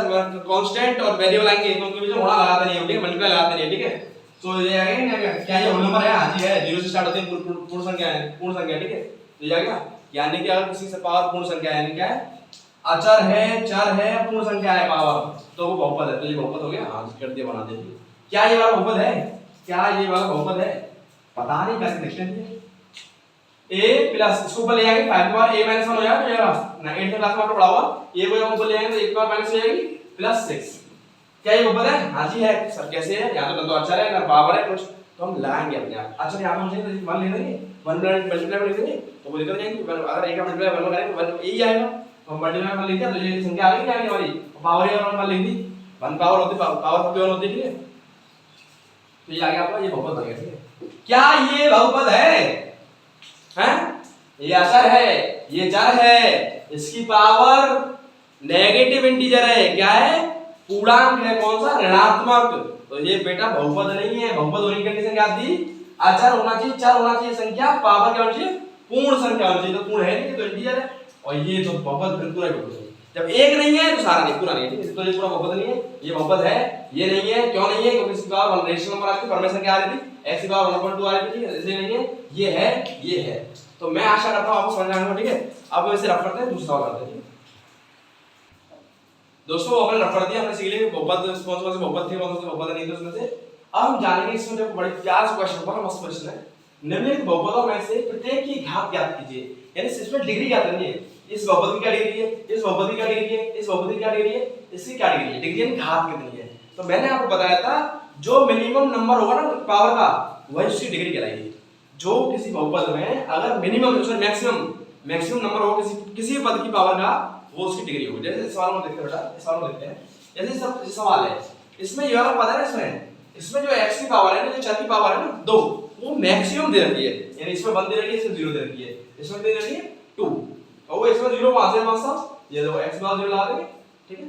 कांस्टेंट और वेरिएबल आएंगे तो उनके बीच में गुणा लगाते नहीं, ठीक है, मल्टीप्लाई लगाते नहीं, ठीक है। तो ये आ गया क्या, ये होल नंबर है, हां जी है, 0 से स्टार्ट होती है, पूर्ण संख्या है, पूर्ण संख्या, ठीक है। तो ये आ गया, यानी कि अगर किसी से पावर पूर्ण संख्या है, यानी क्या है अचर है, चर है, पूर्ण संख्या है पावर, तो वो बहुपद है, तो ये बहुपद हो गया, हां कर दिया, बना दिया। क्या ये वाला बहुपद है? क्या ये वाला बहुपद है? पता नहीं, कैसे देखते हैं a प्लस इसको ऊपर ले आएंगे 5 की पावर a - 1 हो जाएगा, तो ये ना 8th क्लास में आपको पढ़ा हुआ, a को ऊपर ले आएंगे तो 1 की पावर माइनस हो जाएगी प्लस 6। क्या ये बहुपद है? हां जी है सर, कैसे है, या तो अचर है ना पावर है कुछ, तो हम लगाएंगे अपने आप। अच्छा यहां पे हम चाहिए तो 1 ले लेंगे, 1 मल्टीप्लाई कर देंगे तो वो दिक्कत नहीं है, अगर a का मल्टीप्लाई 1 करेंगे तो 1 यही आएगा, तो हम मल्टीप्लाई कर लेंगे तो ये संख्या आ गई, क्या आएगी हमारी पावर ये और 1 लिख दी, 1 पावर होती, पावर 51 होती, ठीक है। तो ये आ गया आपका, ये बहुपद हो गया, ठीक है। क्या ये बहुपद है? हैं? ये अचर है, ये चर है, इसकी पावर नेगेटिव इंटीजर है, क्या है पूर्णांक है, कौन सा ऋणात्मक, तो ये बेटा बहुपद नहीं है। बहुपद होने की कंडीशन क्या थी, अचर होना चाहिए, चर होना चाहिए, संख्या पावर क्या होनी चाहिए पूर्ण संख्या होनी चाहिए, तो पूर्ण है नहीं तो इंटीजर है, और ये तो बहुपद बिल्कुल है, बहुपद जब एक नहीं है तो सारा नहीं, पूरा नहीं है, ठीक है। तो ये पूरा बहुपद नहीं है, ये बहुपद है, ये नहीं है, क्यों नहीं है, क्योंकि इसकी पावर रेशनल नंबर आपकी परमेय संख्या आ रही थी, x की पावर 1/2 आ रही थी, ठीक है, इसलिए नहीं है, ये है, ये है। तो मैं आशा करता हूं आपको समझ आ गया, ठीक है। अब हम इसे रफ करते हैं, दूसरा करते हैं, दोस्तों हमने रफ कर दिया, हमने सीख लिया बहुपद कौन से बहुपद थे, कौन से बहुपद नहीं थे उसमें से। अब हम जानेंगे इसमें देखो बड़े प्यार से क्वेश्चन, बड़ा मस्त क्वेश्चन है, निम्नलिखित बहुपदों में से प्रत्येक की घात ज्ञात कीजिए, यानी इसमें डिग्री ज्ञात करनी है, इस बहुपद की क्या डिग्री है, इस बहुपद की क्या डिग्री है, इस बहुपद की क्या डिग्री है, इसकी क्या डिग्री है, डिग्री यानी घात कितनी है। तो मैंने आपको बताया था जो मिनिमम नंबर होगा ना पावर का, वही उसकी डिग्री कहलाएगी। जो किसी बहुपद में अगर मिनिमम मैक्सिमम नंबर हो किसी भी पद की पावर का, वो उसकी डिग्री होगी। जैसे सवाल में देखते हैं बेटा, इस सवाल में देखते हैं, जैसे सब सवाल है इसमें ये वाला पता है इसमें जो x की पावर है ना, जो चर की पावर है ना 2, वो मैक्सिमम दे रखी है, यानी इसमें 1 दे रखी है, इसमें 0 दे रखी है, इसमें दे रखी है 2, और वो इसमें 0 वहां से वहां सा ये देखो x बार 0 ला देंगे, ठीक है,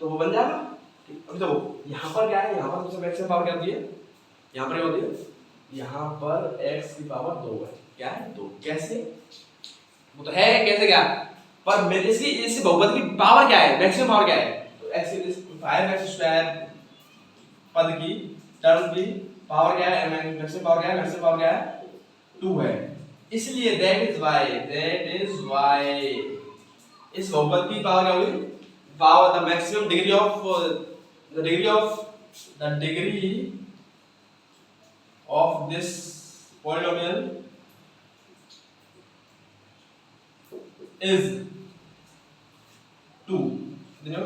तो वो बन जाएगा। अब देखो यहाँ पर क्या है, यहाँ पर सबसे मैक्सिमम पावर क्या होती है, यहाँ पर क्या होती है, यहाँ पर x की पावर 2 है, क्या है 2, कैसे, वो तो है कैसे क्या, पर मेरे इसकी इस बहुपद की पावर क्या है, मैक्सिमम पावर क्या है, तो x इज 5x स्क्वायर पद की टर्म की पावर क्या है, मैक्सिमम पावर क्या है, मैक्सिमम पावर क्या है 2 है, इसलिए दैट इज व्हाई इस बहुपद की पावर क्या होगी, power the maximum degree of this polynomial is 2,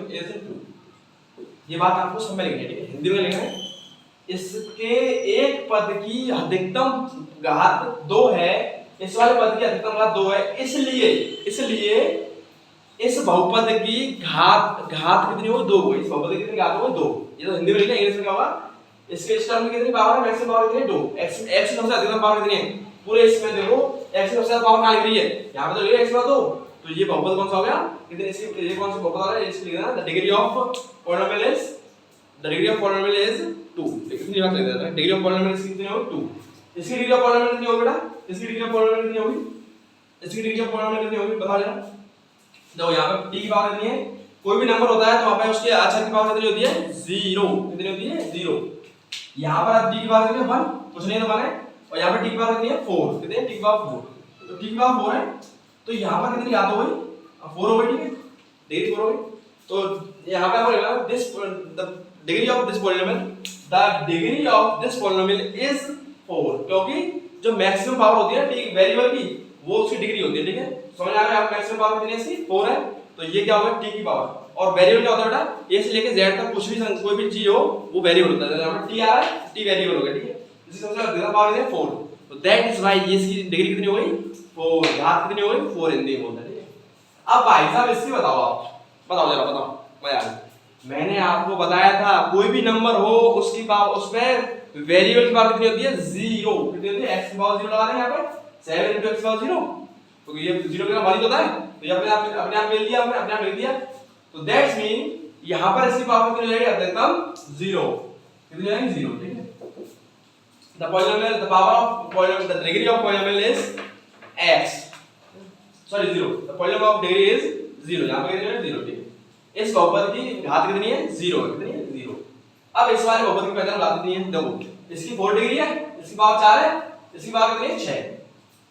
is 2, ये बात आपको समझ में लिखनी है, ठीक है, हिंदी में लिखना है, इसके एक पद की अधिकतम घात 2 है, इस वाले पद की अधिकतम घात 2 है, इसलिए इस बहुपद की घात कितनी होगी 2, इस बहुपद की कितनी घात होगी 2, ये तो हिंदी में लिखना है, इंग्लिश में क्या होगा, इसके इस टर्म में कितनी पावर है, मैक्सिमम पावर कितनी है 2, x सबसे अधिकतम पावर कितनी है, पूरे इसमें देखो x सबसे ज्यादा पावर कहां लिख रही है, यहां पे तो लिख रही है x का 2, तो ये बहुपद कौन सा हो गया, कितने इसकी ये कौन सा बहुपद आ रहा है, इसको लिखना the degree of polynomial is 2, इतनी बात लिख देना, डिग्री ऑफ पॉलिनोमियल कितनी होगी 2, इसकी डिग्री ऑफ पॉलिनोमियल कितनी होगी बेटा, इसकी डिग्री ऑफ पॉलिनोमियल कितनी होगी, इसकी डिग्री ऑफ पॉलिनोमियल कितनी होगी बता देना, देखो यहां पे t की पावर कितनी है, कोई भी नंबर होता है तो वहां पे उसके अक्षर की पावर कितनी होती है 0, कितनी होती है 0, यहां पर अब t की पावर कितनी है 1, कुछ नहीं तो 1 है, और यहां पे t की पावर कितनी है 4, कितनी है t की पावर 4, तो t की पावर 4 है, तो यहां पर कितनी घात हो गई 4 हो गई, ठीक है, डिग्री 4 हो गई, तो यहां पे बोलेगा this the degree of this polynomial is 4, क्योंकि जो मैक्सिमम पावर होती है ठीक वेरिएबल की वो उसकी डिग्री होती है, ठीक है, समझ आ रहा है, मैक्सिमम पावर कितनी है इसकी 4 है, तो ये क्या होगा t की पावर, और वेरिएबल क्या होता है बेटा a से लेके z तक कुछ भी कोई भी चीज हो वो वेरिएबल होता है, यहां पर t आ रहा है t वेरिएबल हो गया, ठीक है, इसी सबसे ज्यादा पावर है 4, तो दैट इज व्हाई ये इसकी डिग्री कितनी हो गई 4, घात कितनी हो गई 4 हिंदी में बोलते हैं, ठीक है। अब भाई साहब इससे बताओ, आप बताओ जरा, बताओ मैं यार, मैंने आपको बताया था कोई भी नंबर हो उसकी पावर, उसमें वेरिएबल की पावर कितनी होती है 0, कितनी होती है x की पावर 0 लगा देंगे यहां पे 7 x की पावर 0, तो ये 0 का मान होता है, तो ये अपने आप मिल दिया, हमने अपने आप लिख दिया, तो दैट्स मीन यहां पर इसकी पावर कितनी हो जाएगी अधिकतम 0, कितनी हो जाएगी 0, ठीक है, the degree of polynomial is x, sorry 0, the polynomial of degree is 0, यहां पे कितनी है 0, ठीक है, इस बहुपद की घात कितनी है 0, कितनी है 0, अब इस वाले बहुपद की पहचान घात कितनी है, देखो इसकी 4 डिग्री है, इसकी पावर 4 है, इसकी पावर कितनी है 6,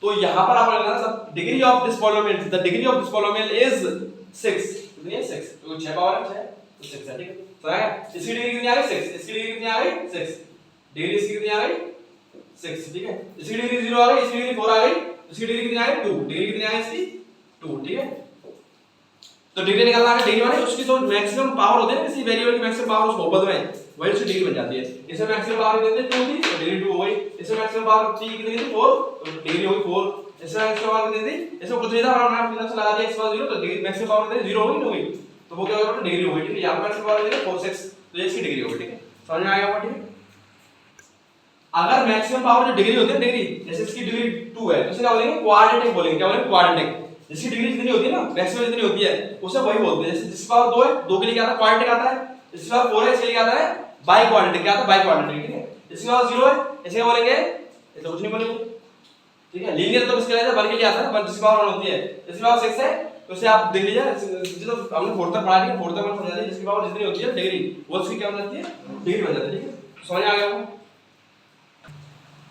तो यहां पर आप लिखना सब degree of this polynomial, the degree of this polynomial is 6, कितनी है 6, तो 6 पावर है 6, तो 6 है, ठीक है, समझ गया, इसकी डिग्री कितनी आ गई 6, इसकी डिग्री कितनी आ गई 6, डिग्री इसकी कितनी आ गई 6, ठीक है, इसकी डिग्री 0 आ गई, इसकी डिग्री 4 आ गई, इसकी डिग्री कितनी आ गई 2, डिग्री कितनी आ गई इसकी 2, ठीक है, तो डिग्री निकालना है, डिग्री माने उसकी जो मैक्सिमम पावर होती है ना किसी वेरिएबल की मैक्सिमम पावर उस बहुपद में वही उसकी डिग्री बन जाती है, इसमें मैक्सिमम पावर कितनी थी 2 थी, तो डिग्री 2 हो गई, इसमें मैक्सिमम पावर t कितनी थी 4, तो डिग्री हो गई 4, इसमें मैक्सिमम पावर कितनी थी, इसमें कुछ नहीं था, हमने अपने से लगा दिया x 0, तो डिग्री मैक्सिमम पावर कितनी 0 हो गई, हो गई, तो वो क्या होगा डिग्री हो गई, ठीक है, यहां पर मैक्सिमम पावर कितनी 4 6, तो ये इसकी डिग्री हो गई, ठीक है, समझ में आ गया, ठीक है। अगर मैक्सिमम पावर जो डिग्री होती है डिग्री, जैसे इसकी डिग्री 2 है तो इसे क्या बोलेंगे क्वाड्रेटिक बोलेंगे, क्या बोलेंगे क्वाड्रेटिक, जिसकी डिग्री जितनी होती है ना मैक्सिमम जितनी होती है उसे वही बोलते हैं, जैसे जिसकी पावर 2 है 2 के लिए क्या आता है क्वाड्रेटिक आता है, जिसकी पावर 4 है इसके लिए आता है बाई क्वाड्रेटिक, क्या आता है बाई क्वाड्रेटिक, ठीक है, जिसकी पावर 0 है इसे क्या बोलेंगे, ये तो कुछ नहीं बोलेंगे, ठीक है, लीनियर तो इसके लिए वन के लिए आता है, पर जिसकी पावर 1 होती है, जिसकी पावर 6 है तो इसे आप देख लीजिए, जो हमने 4 तक पढ़ा लिया 4 तक समझ लिया, जिसकी पावर जितनी होती है डिग्री वो उसकी क्या बन जाती है डिग्री बन जाती है, ठीक है, समझ आ गया आपको।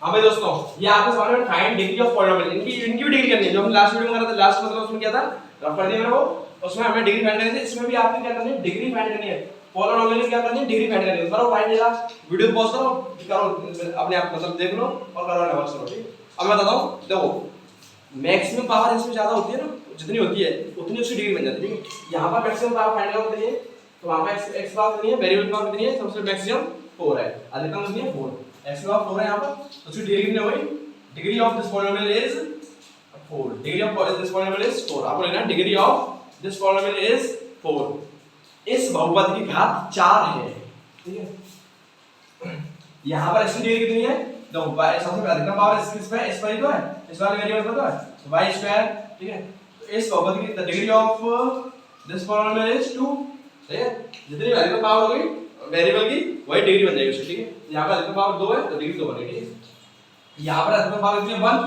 हाँ भाई दोस्तों, ये आपके सवाल में फाइंड डिग्री ऑफ पॉलिनोमियल, इनकी भी डिग्री करनी है, जो हम लास्ट वीडियो में कर रहे थे, लास्ट मतलब उसमें क्या था रफ कर दिया मेरे को, उसमें हमें डिग्री फाइंड करनी थी, इसमें भी आपको क्या करनी है डिग्री फाइंड करनी है, पॉलिनोमियल की क्या करनी है डिग्री फाइंड करनी है, करो फाइंड, जरा वीडियो पॉज करो अपने आप मतलब देख लो और करो नंबर करो, ठीक। अब मैं बताता हूं, देखो मैक्सिमम पावर इसमें ज्यादा होती है ना, जितनी होती है उतनी उसकी डिग्री बन जाती है, ठीक है, यहां पर मैक्सिमम पावर फाइंड करने के लिए तो वहां पर x पावर कितनी है, वेरिएबल पावर कितनी है, सबसे मैक्सिमम 4 है, अधिकतम कितनी है 4, x की पावर 4 है यहां पर, तो उसकी डिग्री कितनी होगी, degree of this polynomial is 4, degree of this polynomial is 4, आपको लेना degree of this polynomial is 4, इस बहुपद की घात 4 है, ठीक है। यहाँ पर इसकी डिग्री कितनी है, तो सबसे अधिकतम पावर इस पर ही तो है, इस वाले वेरिएबल पर तो है, y स्क्वायर, ठीक है। तो इस बहुपद की the degree of this polynomial is 2, ठीक है। जितनी अधिकतम पावर होगी वेरिएबल की वही डिग्री बन जाएगी उसकी, ठीक है। यहाँ पर अधिकतम पावर 2 है तो डिग्री 2 बनेगी, ठीक है। यहाँ पर अधिकतम पावर कितनी है 1,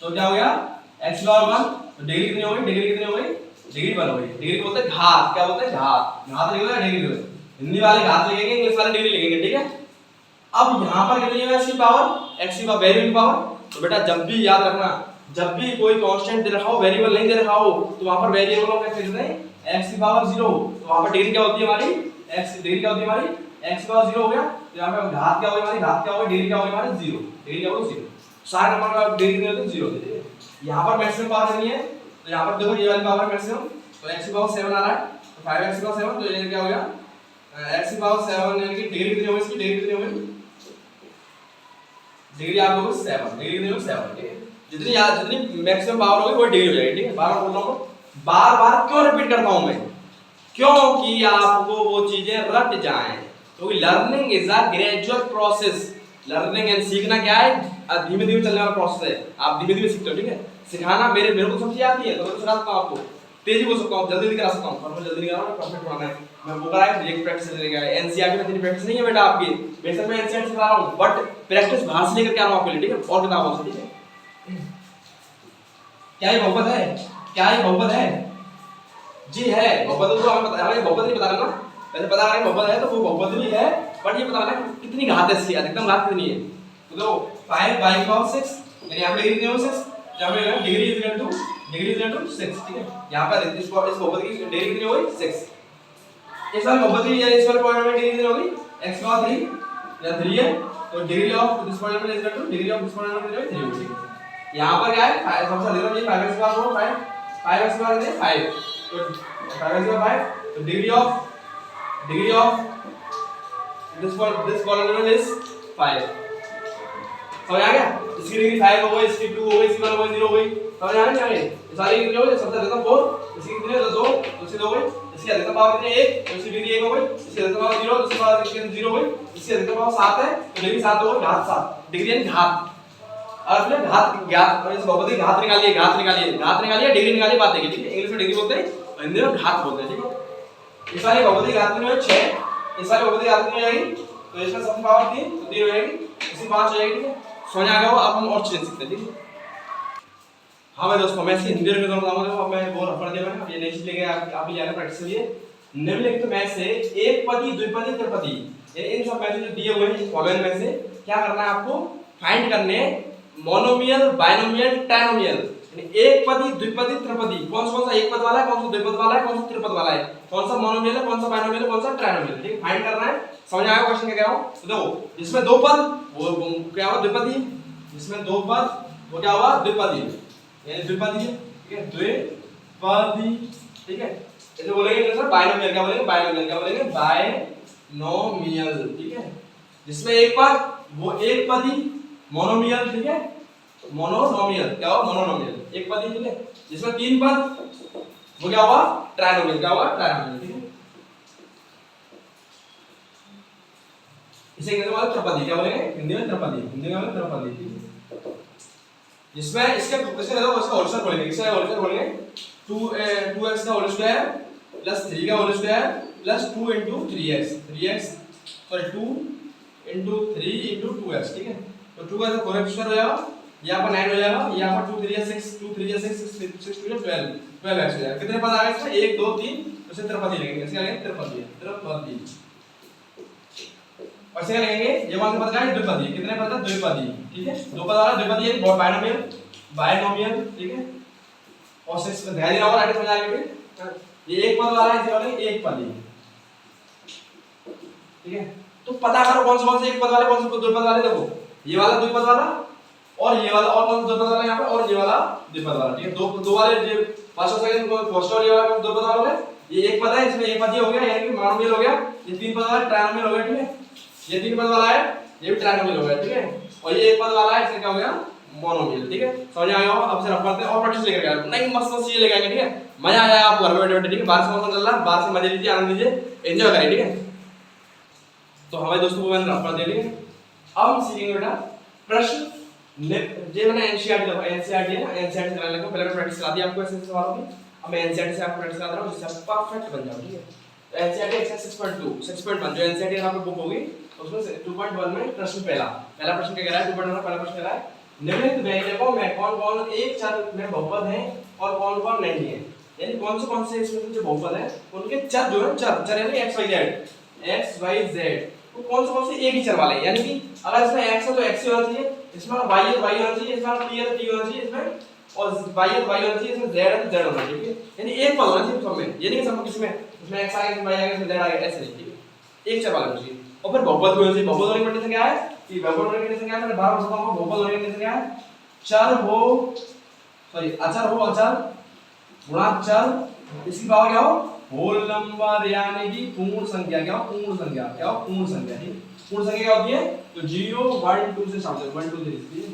तो क्या हो गया x पावर 1, तो डिग्री कितनी हो गई, डिग्री 1 हो गई, डिग्री 1 हो गई। डिग्री बोलते हैं घात, क्या बोलते हैं घात, घात लिखोगे या डिग्री लिखोगे, हिंदी वाले घात लिखेंगे, इंग्लिश वाले डिग्री लिखेंगे, ठीक है। अब यहाँ पर कितनी है इसकी पावर, x की वेरिएबल पावर, तो बेटा जब भी याद रखना, जब भी कोई कांस्टेंट दे रखा हो, वेरिएबल नहीं दे रखा हो, तो वहां पर वेरिएबल को कैसे लिखते हैं, x की पावर 0, तो वहां पर डिग्री क्या होती है हमारी, x डिग्री क्या होती है हमारी, x की पावर 0 हो गया, तो यहाँ पे घात क्या होगी हमारी, घात क्या होगी, डिग्री क्या होगी हमारी 0, डिग्री क्या होगी 0, सारे नंबर का डिग्री कितनी होती है 0 होती है। यहाँ पर मैक्सिमम पावर नहीं है, तो यहाँ पर देखो ये वाली पावर मैक्सिमम, तो x की पावर 7 आ रहा है, तो 5x की पावर 7, तो ये क्या हो गया x की पावर 7, यानी कि डिग्री कितनी होगी, इसकी डिग्री कितनी होगी, डिग्री आप लोगों को 7, डिग्री कितनी होगी 7, ठीक है। जितनी मैक्सिमम पावर होगी वो डिग्री हो जाएगी, ठीक है। बार बार बोल रहा हूँ, बार बार क्यों रिपीट करता हूँ मैं, क्योंकि आपको वो चीजें रट जाएं, क्योंकि learning is a gradual process, learning and सीखना क्या है, धीमे धीमे चलने वाला प्रोसेस है, आप धीमे धीमे सीखते हो, ठीक है। सिखाना मेरे को समझ आती है तो मैं सिखा सकता हूँ आपको, तेजी बोल सकता हूँ, जल्दी करा सकता हूँ, पर मैं जल्दी नहीं करा रहा हूँ, परफेक्ट होना है, मैं वो करा है एक प्रैक्टिस लेके आया, एनसीईआरटी में इतनी प्रैक्टिस नहीं है बेटा आपकी, बेशक मैं एनसीईआरटी सिखा रहा हूँ, बट प्रैक्टिस बाहर से लेकर के आ रहा हूँ आपके लिए, ठीक है, और किताबों से, ठीक है। क्या ये बहुपद है, क्या ये बहुपद है, जी है बहुपद, तो हमें पता है, हमें बहुपद नहीं पता करना, वैसे पता करें बहुपद है तो वो बहुपद भी है, बट ये पता करना कितनी घात है इसकी, अधिकतम घात कितनी है, तो 5/6, यानी यहाँ पे डिग्री कितनी होगी 6, जहाँ पे डिग्री इज इक्वल टू 6, ठीक है। यहाँ पर इस बहुपद की डिग्री कितनी होगी 6, इस वाले बहुपद की या इस वाले पॉलिनोमियल की डिग्री कितनी होगी x का 3 या 3 है, तो degree of this polynomial is equal two degree of this polynomial कितनी होगी 3 होगी, ठीक है। यहाँ पर क्या है सबसे अधिकतम ये 5x का हो 5x का है 5, तो 5x का 5, तो degree of this polynomial is 5, समझ आ गया, इसकी डिग्री 5 हो गई, इसकी 2 हो गई, इसकी 1 हो गई, 0 हो गई, समझ आ गया, ये सारी कितनी हो गई, सबसे अधिकतम 4, इसकी कितनी है 2, इसकी 2 हो गई, इसकी अधिकतम पावर कितनी है 1, तो इसकी डिग्री 1 हो गई, इसकी अधिकतम पावर 0, इसकी पावर कितनी 0 हो गई, इसकी अधिकतम पावर 7 है, तो डिग्री 7 हो गई, घात 7, डिग्री यानी घात, और फिर घात ज्ञात, इस बहुपद की घात निकालिए, डिग्री निकालिए, बात देखिए, ठीक है। इंग्लिश में डिग्री बोलते हैं, हिंदी में घात बोलते हैं, ठीक है। इस वाली बहुपद की घात कितनी है 6, इस वाली बहुपद की घात कितनी हो जाएगी, तो इसमें सबसे पावर 3, तो 3 हो जाएगी, इसकी 5 हो जाएगी, ठीक है। समझ आ गया हो, अब हम और चीजें सीखते हैं, ठीक है। हाँ मैं दोस्तों, मैं इसकी हिंदी में बताऊंगा, अब मैं वो पढ़ दिया मैंने, अब ये नेक्स्ट लेके आप जाकर प्रैक्टिस करिए। निम्नलिखित में से एक पदी, द्विपदी, त्रिपदी, इन सब में से जो दिए हुए हैं फॉलोइंग में से क्या करना है आपको, फाइंड करने मोनोमियल, बाइनोमियल, ट्राइनोमियल, यानी एक पदी, द्विपदी, त्रिपदी, कौन सा एक पद वाला है, कौन सा द्विपद वाला है, कौन सा त्रिपद वाला है, कौन सा मोनोमियल है, कौन सा बाइनोमियल है, कौन सा ट्राइनोमियल, ठीक है, फाइंड करना है। समझ आया क्वेश्चन क्या कह रहा हूं, तो देखो जिसमें दो पद वो क्या हुआ द्विपदी, जिसमें दो पद वो क्या हुआ द्विपदी, यानी द्विपदी, ठीक है, द्विपदी, ठीक है। जैसे बोलेंगे सर बाइनोमियल, क्या बोलेंगे बाइनोमियल, क्या बोलेंगे बाइनोमियल, ठीक है। जिसमें एक पद वो एक पदी, मोनोमियल, ठीक है, मोनोनोमियल, क्या हुआ मोनोनोमियल, एक पदी, ठीक है। जिसमें तीन पद वो क्या हुआ ट्राइनोमियल, क्या हुआ ट्राइनोमियल, ठीक है। इसे कहते हैं त्रिपदी, क्या बोलेंगे हिंदी में त्रिपदी, हिंदी में त्रिपदी, ठीक है। जिसमें इसके इसका होल स्क्वायर खोलेंगे, इसका होल स्क्वायर खोलेंगे 2x का होल स्क्वायर प्लस 3 का whole square plus 2 into 3x, 3x sorry 2 into 3 into 2x, ठीक है। तो 2 का 4x स्क्वायर हो जाएगा, यहाँ पर 9 हो जाएगा, यहाँ पर 2 3 या 6, 2 3 या 6, 6 2 या 12, 12x हो जाएगा। कितने पद आ गए इसमें 1 2 3, तो इसे त्रिपदी लिखेंगे, इसका लिखेंगे त्रिपदी, त्रिपदी। और इसे लिखेंगे ये कौन सा पद का है द्विपदी, कितने पद है द्विपदी, ठीक है। दो पद वाला द्विपदी है बाइनोमियल, बाइनोमियल, ठीक है। और 6 में ध्यान देना होगा, राइट समझ आएगा फिर। ये एक पद वाला है, इसे बोलेंगे एक पदी, ठीक है। तो पता करो कौन से एक पद वाले कौन से द्विपद वाले, देखो ये वाला द्विपद वाला और ये वाला, और कौन सा द्विपद वाला यहाँ पे, और ये वाला द्विपद वाला, ठीक है। दो वाले जो फर्स्ट और सेकंड फर्स्ट और ये वाला द्विपद वाला है, ये एक पद है, इसमें एक पद ही हो गया, यानी कि मोनोमियल हो गया। ये तीन पद वाला ट्राइनोमियल हो गया, ठीक है। ये तीन पद वाला है, ये भी ट्राइनोमियल हो गया, ठीक है। और ये एक पद वाला है, इसमें क्या हो गया मोनोमियल, ठीक है। समझ आया होगा। अब से रफ करते हैं और प्रैक्टिस लेकर आए, नहीं मस्त मस्त चीजें लेके आएंगे, ठीक है। मजा आया आपको घर में बैठे बैठे, ठीक है। बाहर से मौसम चल रहा है, बाहर से मजे लीजिए, आनंद लीजिए, एंजॉय करिए, ठीक है। तो हमारे दोस्तों को मैंने रफ कर दिया, ठीक है। अब हम सीखेंगे बेटा प्रश्न जो मैंने एनसीईआरटी है ना, एनसीईआरटी कराने लगा, पहले प्रैक्टिस करा दी आपको ऐसे सवालों की। अब मैं एनसीईआरटी से आपको प्रैक्टिस करा रहा हूं जिससे आप परफेक्ट बन जाओ, ठीक है। तो एनसीईआरटी एक्सरसाइज 6.1 जो एनसीईआरटी आपको बुक होगी उसमें 2.1 में प्रश्न पहला प्रश्न क्या कह रहा है, 2.1 का पहला प्रश्न कह रहा है निम्नलिखित व्यंजकों में कौन-कौन एक चर में बहुपद है और कौन-कौन नहीं है। यानी कौन से इसमें जो बहुपद है उनके चर जो है चर यानी x y z तो कौन से एक ही चर वाले, यानी कि अगर इसमें x है तो x ही होना चाहिए, इसमें y है तो y होना चाहिए, इसमें t है तो t होना चाहिए, इसमें और y है तो y होना चाहिए, इसमें z है तो z होना चाहिए, ठीक है। यानी एक पद होना चाहिए सब में, ये नहीं कि सब किसी में इसमें x आ गया इसमें y आ गया इसमें z आ गया, ऐसे नहीं, ठीक है। एक चर वाला होना चाहिए। और फिर बहुपद भी होना चाहिए। बहुपद होने की कंडीशन क्या है कि बहुपद होने की कंडीशन क्या है, मैंने बार बार बताता हूं। बहुपद होने की कंडीशन क्या है, अचर हो अचर गुणा चर, इसकी पावर क्या हो होल नंबर, यानी कि पूर्ण संख्या। क्या हो पूर्ण संख्या, क्या हो पूर्ण संख्या, ठीक है। पूर्ण संख्या क्या होती है तो 0 1 2 से स्टार्ट होती है, 1 2 3, ठीक है।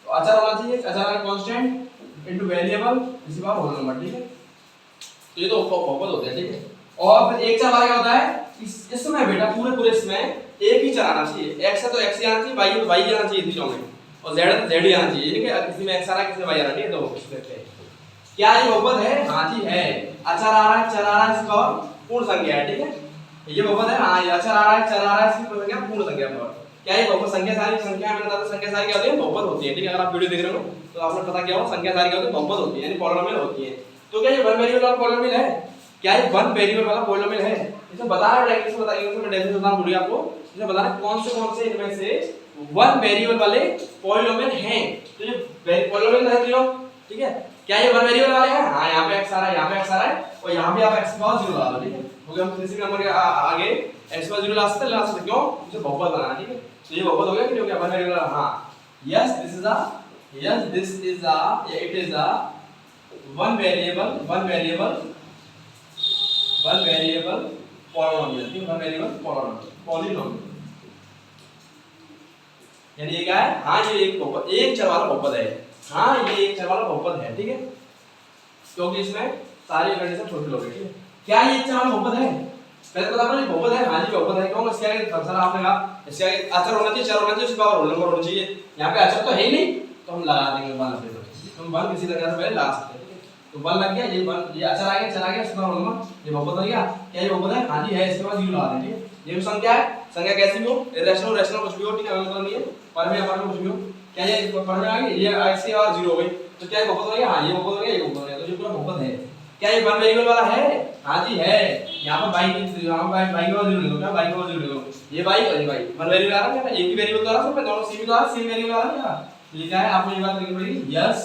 तो अचर होना चाहिए, अचर का कांस्टेंट इनटू वेरिएबल इसकी पावर होल नंबर, ठीक है। तो ये तो बहुपद होते हैं, ठीक है। और फिर एक चर वाला क्या होता है, इसमें बेटा पूरे इसमें एक ही चर आना चाहिए। x है तो x ही आना चाहिए, y है तो y ही आना चाहिए तीनों में, और z है तो z ही आना चाहिए, ठीक है। किसी में x आ रहा है किसी में y आ रहा है, ठीक है। तो देखते हैं क्या ये बहुपद है, हां जी है। अचर आ रहा है चर आ रहा है, इसका पूर्ण संख्या है, ठीक है। ये बहुपद है, हां ये अचर आ रहा है चर आ रहा है, इसकी पूर्ण संख्या पूर्ण संख्या है। क्या ये बहुपद संख्या सारी संख्या मैंने बताया संख्या सारी क्या होती है बहुपद होती है, ठीक है। अगर आप वीडियो देख रहे हो तो आपने पता क्या हो संख्या सारी क्या होती है बहुपद होती है, यानी पॉलिनोमियल होती है। तो क्या ये वन वेरिएबल वाला पॉलिनोमियल है, क्या ये वन वेरिएबल वाला पॉलिनोमियल है। इसे बता रहा है इंग्लिश में बताइए, मैं डेफिनेशन बता दूंगा आपको। इसे बता रहा है कौन से इनमें से वन वेरिएबल वाले पॉलिनोमियल हैं। तो ये पॉलिनोमियल है तीनों, ठीक है। क्या ये वन वेरिएबल वाले हैं, हां यहां पे x आ रहा है, यहां पे x आ रहा है, और यहां पे आप x की पावर 0 लगा दो, ठीक है। क्योंकि हम किसी नंबर के आगे x की पावर 0 ला सकते क्यों, इसे बहुपद बनाना, ठीक है। तो ये बहुपद हो गया कि नहीं हो गया वन वेरिएबल, हां yes this is a it is a one variable polynomial, ठीक है। वन वेरिएबल पॉलिनोमियल यानी ये क्या है, हां ये एक चर वाला बहुपद है, हां ये एक चर वाला बहुपद है, ठीक है। क्योंकि इसमें सारी कंडीशन फुलफिल हो गई, ठीक है। क्या ये एक चर वाला बहुपद है, पहले बता दो ये बहुपद है, हां जी बहुपद है। क्यों, इसके आगे सर आपने कहा इसके आगे अचर होना चाहिए, चर होना चाहिए, उसके बाद रोल नंबर होना चाहिए। यहां पे अचर तो है ही नहीं, तो हम लगा देंगे 1 पे, हम 1 किसी तरह से पहले ला सकते हैं, ठीक है। तो 1 लग गया, ये अचर आ गया, चला गया, उसका रोल नंबर, ये बहुपद हो गया। क्या ये बहुपद है, हां जी है, इसके बाद 0 लगा देंगे, ठीक है। ये भी संख्या है, संख्या कैसी भी हो, इरेशनल रैशनल कुछ भी हो, ठीक है, मतलब नहीं है पर में हमारे कुछ भी हो। क्या ये पर में आ गई, ये x की और 0 हो गई, तो क्या ये बहुपद हो गया, हां ये बहुपद हो गया, ये बहुपद हो गया, तो ये पूरा बहुपद है। क्या ये वन वेरिएबल वाला है, हां जी है। यहां पर y की यहां पर y की वैल्यू 0 लिखो, क्या y की वैल्यू 0 लिखो, ये y और ये y वन वेरिएबल आ रहा है, एक ही वेरिएबल द्वारा सब में दोनों सेम द्वारा सेम वेरिएबल आ रहा है क्या, लिखा है आपको, ये बात लिखनी पड़ेगी। Yes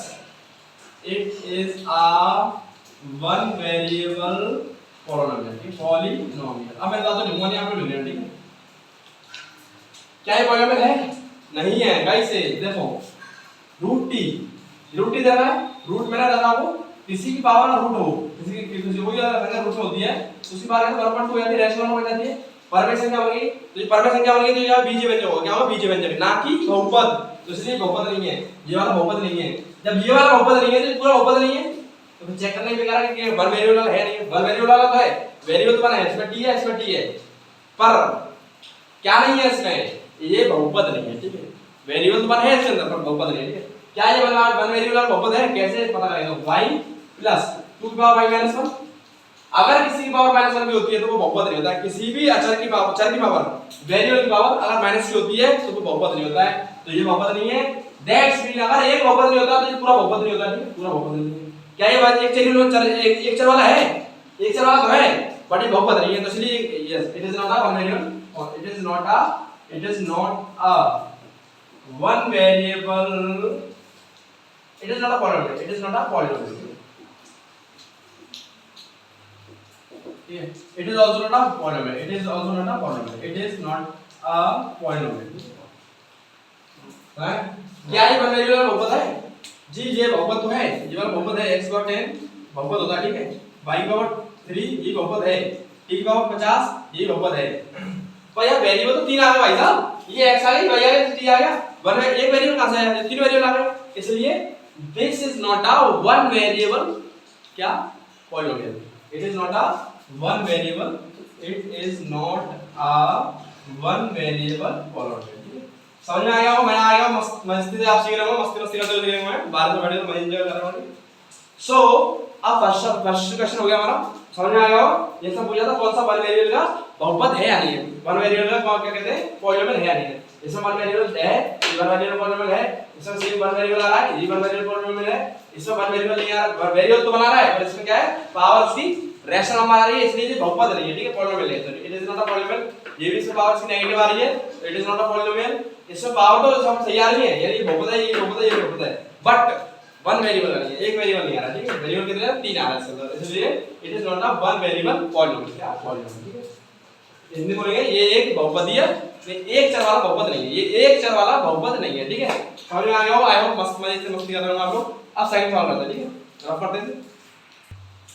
it is a one variable polynomial. अब मैं बता दूं लिखूंगा नहीं, आप लोग लिख लेना, ठीक है। क्या ये पॉलिनोमियल है, नहीं है गाइस, से देखो रूट टी दे रहा है, रूट मेरा दे रहा आपको किसी की पावर रूट हो, किसी कोई संख्या रूट में होती है उसकी पावर 1.2 हो जाती है, रैशनल हो जाती है, परमेय संख्या बन गई। तो ये परमेय संख्या बन गई तो यह बीजीय व्यंजक होगा, क्या होगा बीजीय व्यंजक, ना कि बहुपद। तो इसलिए बहुपद नहीं है, ये वाला बहुपद नहीं है। जब ये वाला बहुपद नहीं है तो पूरा बहुपद नहीं है, तो फिर चेक करने बेकार है कि वन वेरिएबल वाला है नहीं, वन वेरिएबल वाला तो है, वेरिएबल तो बना है, इसमें t है इसमें t है, पर क्या नहीं है इसमें, ये बहुपद नहीं है, ठीक है। वेरिएबल तो बना है इसके अंदर पर बहुपद नहीं है, ठीक है। क्या ये वन वेरिएबल वाला बहुपद है, कैसे पता करेंगे, y प्लस 2 की पावर y माइनस 1। अगर किसी की पावर माइनस 1 भी होती है तो वो बहुपद नहीं होता है। किसी भी अचर की पावर वेरिएबल की पावर अगर माइनस की होती है तो वो बहुपद नहीं होता है, तो ये बहुपद नहीं है। दैट्स मीन अगर एक बहुपद नहीं होता तो ये पूरा बहुपद नहीं होता, ठीक है, पूरा बहुपद नहीं है। क्या ये बात एक चर वाला है, एक चर वाला तो है बट ये बहुपद नहीं है, तो इसलिए yes it is not a one variable, और it is not a one variable, it is not a polynomial, it is not a polynomial, it is also not a polynomial, it is also not a polynomial, it is not a polynomial, right? क्या ये one variable बहुपद है जी, ये बहुपद तो है, ये वाला बहुपद है, x पावर 10 बहुपद होता है, ठीक है, y पावर 3 ये बहुपद है, t पावर 50 ये बहुपद है। पर यार वेरिएबल तो तीन आ गए भाई साहब, ये x आ गई, y आ गई, t आ गया, वन एक वेरिएबल कहां से आया, तीन वेरिएबल आ गए, इसलिए this is not a one variable क्या polynomial, it is not a one variable, it is not a one variable polynomial. समझ में आ गया हो, मैं आ गया मस्त मस्ती से आप सीख रहे हो, मस्ती मस्ती करते हुए सीख रहे हो, मैं बाहर से बैठे तो मैं एंजॉय कर रहा हूं। सो अब फर्स्ट क्वेश्चन हो गया हमारा, समझ में आ गया हो, ये सब पूछा था कौन सा वन वेरिएबल का बहुपद है या नहीं है, वन वेरिएबल का क्या कहते हैं पॉलिनोमियल है या नहीं है। इसमें वन वेरिएबल है, ये वन वेरिएबल पॉलिनोमियल है, इसमें सिर्फ वन वेरिएबल आ रहा है, ये वन वेरिएबल पॉलिनोमियल है, इसमें वन वेरिएबल नहीं आ रहा, वेरिएबल तो बना रहा है पर इसमें क्या है पावर उसकी रैशनल नंबर आ रही है, इसलिए ये बहुपद नहीं है, ठीक है पॉलिनोमियल है, तो it is not a polynomial. ये भी इसमें पावर इसकी नेगेटिव आ रही है, it is not a polynomial. इसमें पावर तो सब सही आ रही है, यानी बहुपद है, ये बहुपद है, ये बहुपद है, बट वन वेरिएबल नहीं है, एक वेरिएबल नहीं आ रहा, ठीक है वेरिएबल कितने हैं तीन आ रहा है, इसलिए it is not a one variable polynomial, क्या पॉलिनोमियल, ठीक है। हिंदी बोलेंगे ये एक बहुपदी है, ये एक चर वाला बहुपद नहीं है, ये एक चर वाला बहुपद नहीं है, ठीक है समझ में आ गया हो, आई होप मस्त मजे से मस्ती कर रहे हो आप लोग। अब सेकंड सवाल करते हैं, ठीक है अब करते हैं।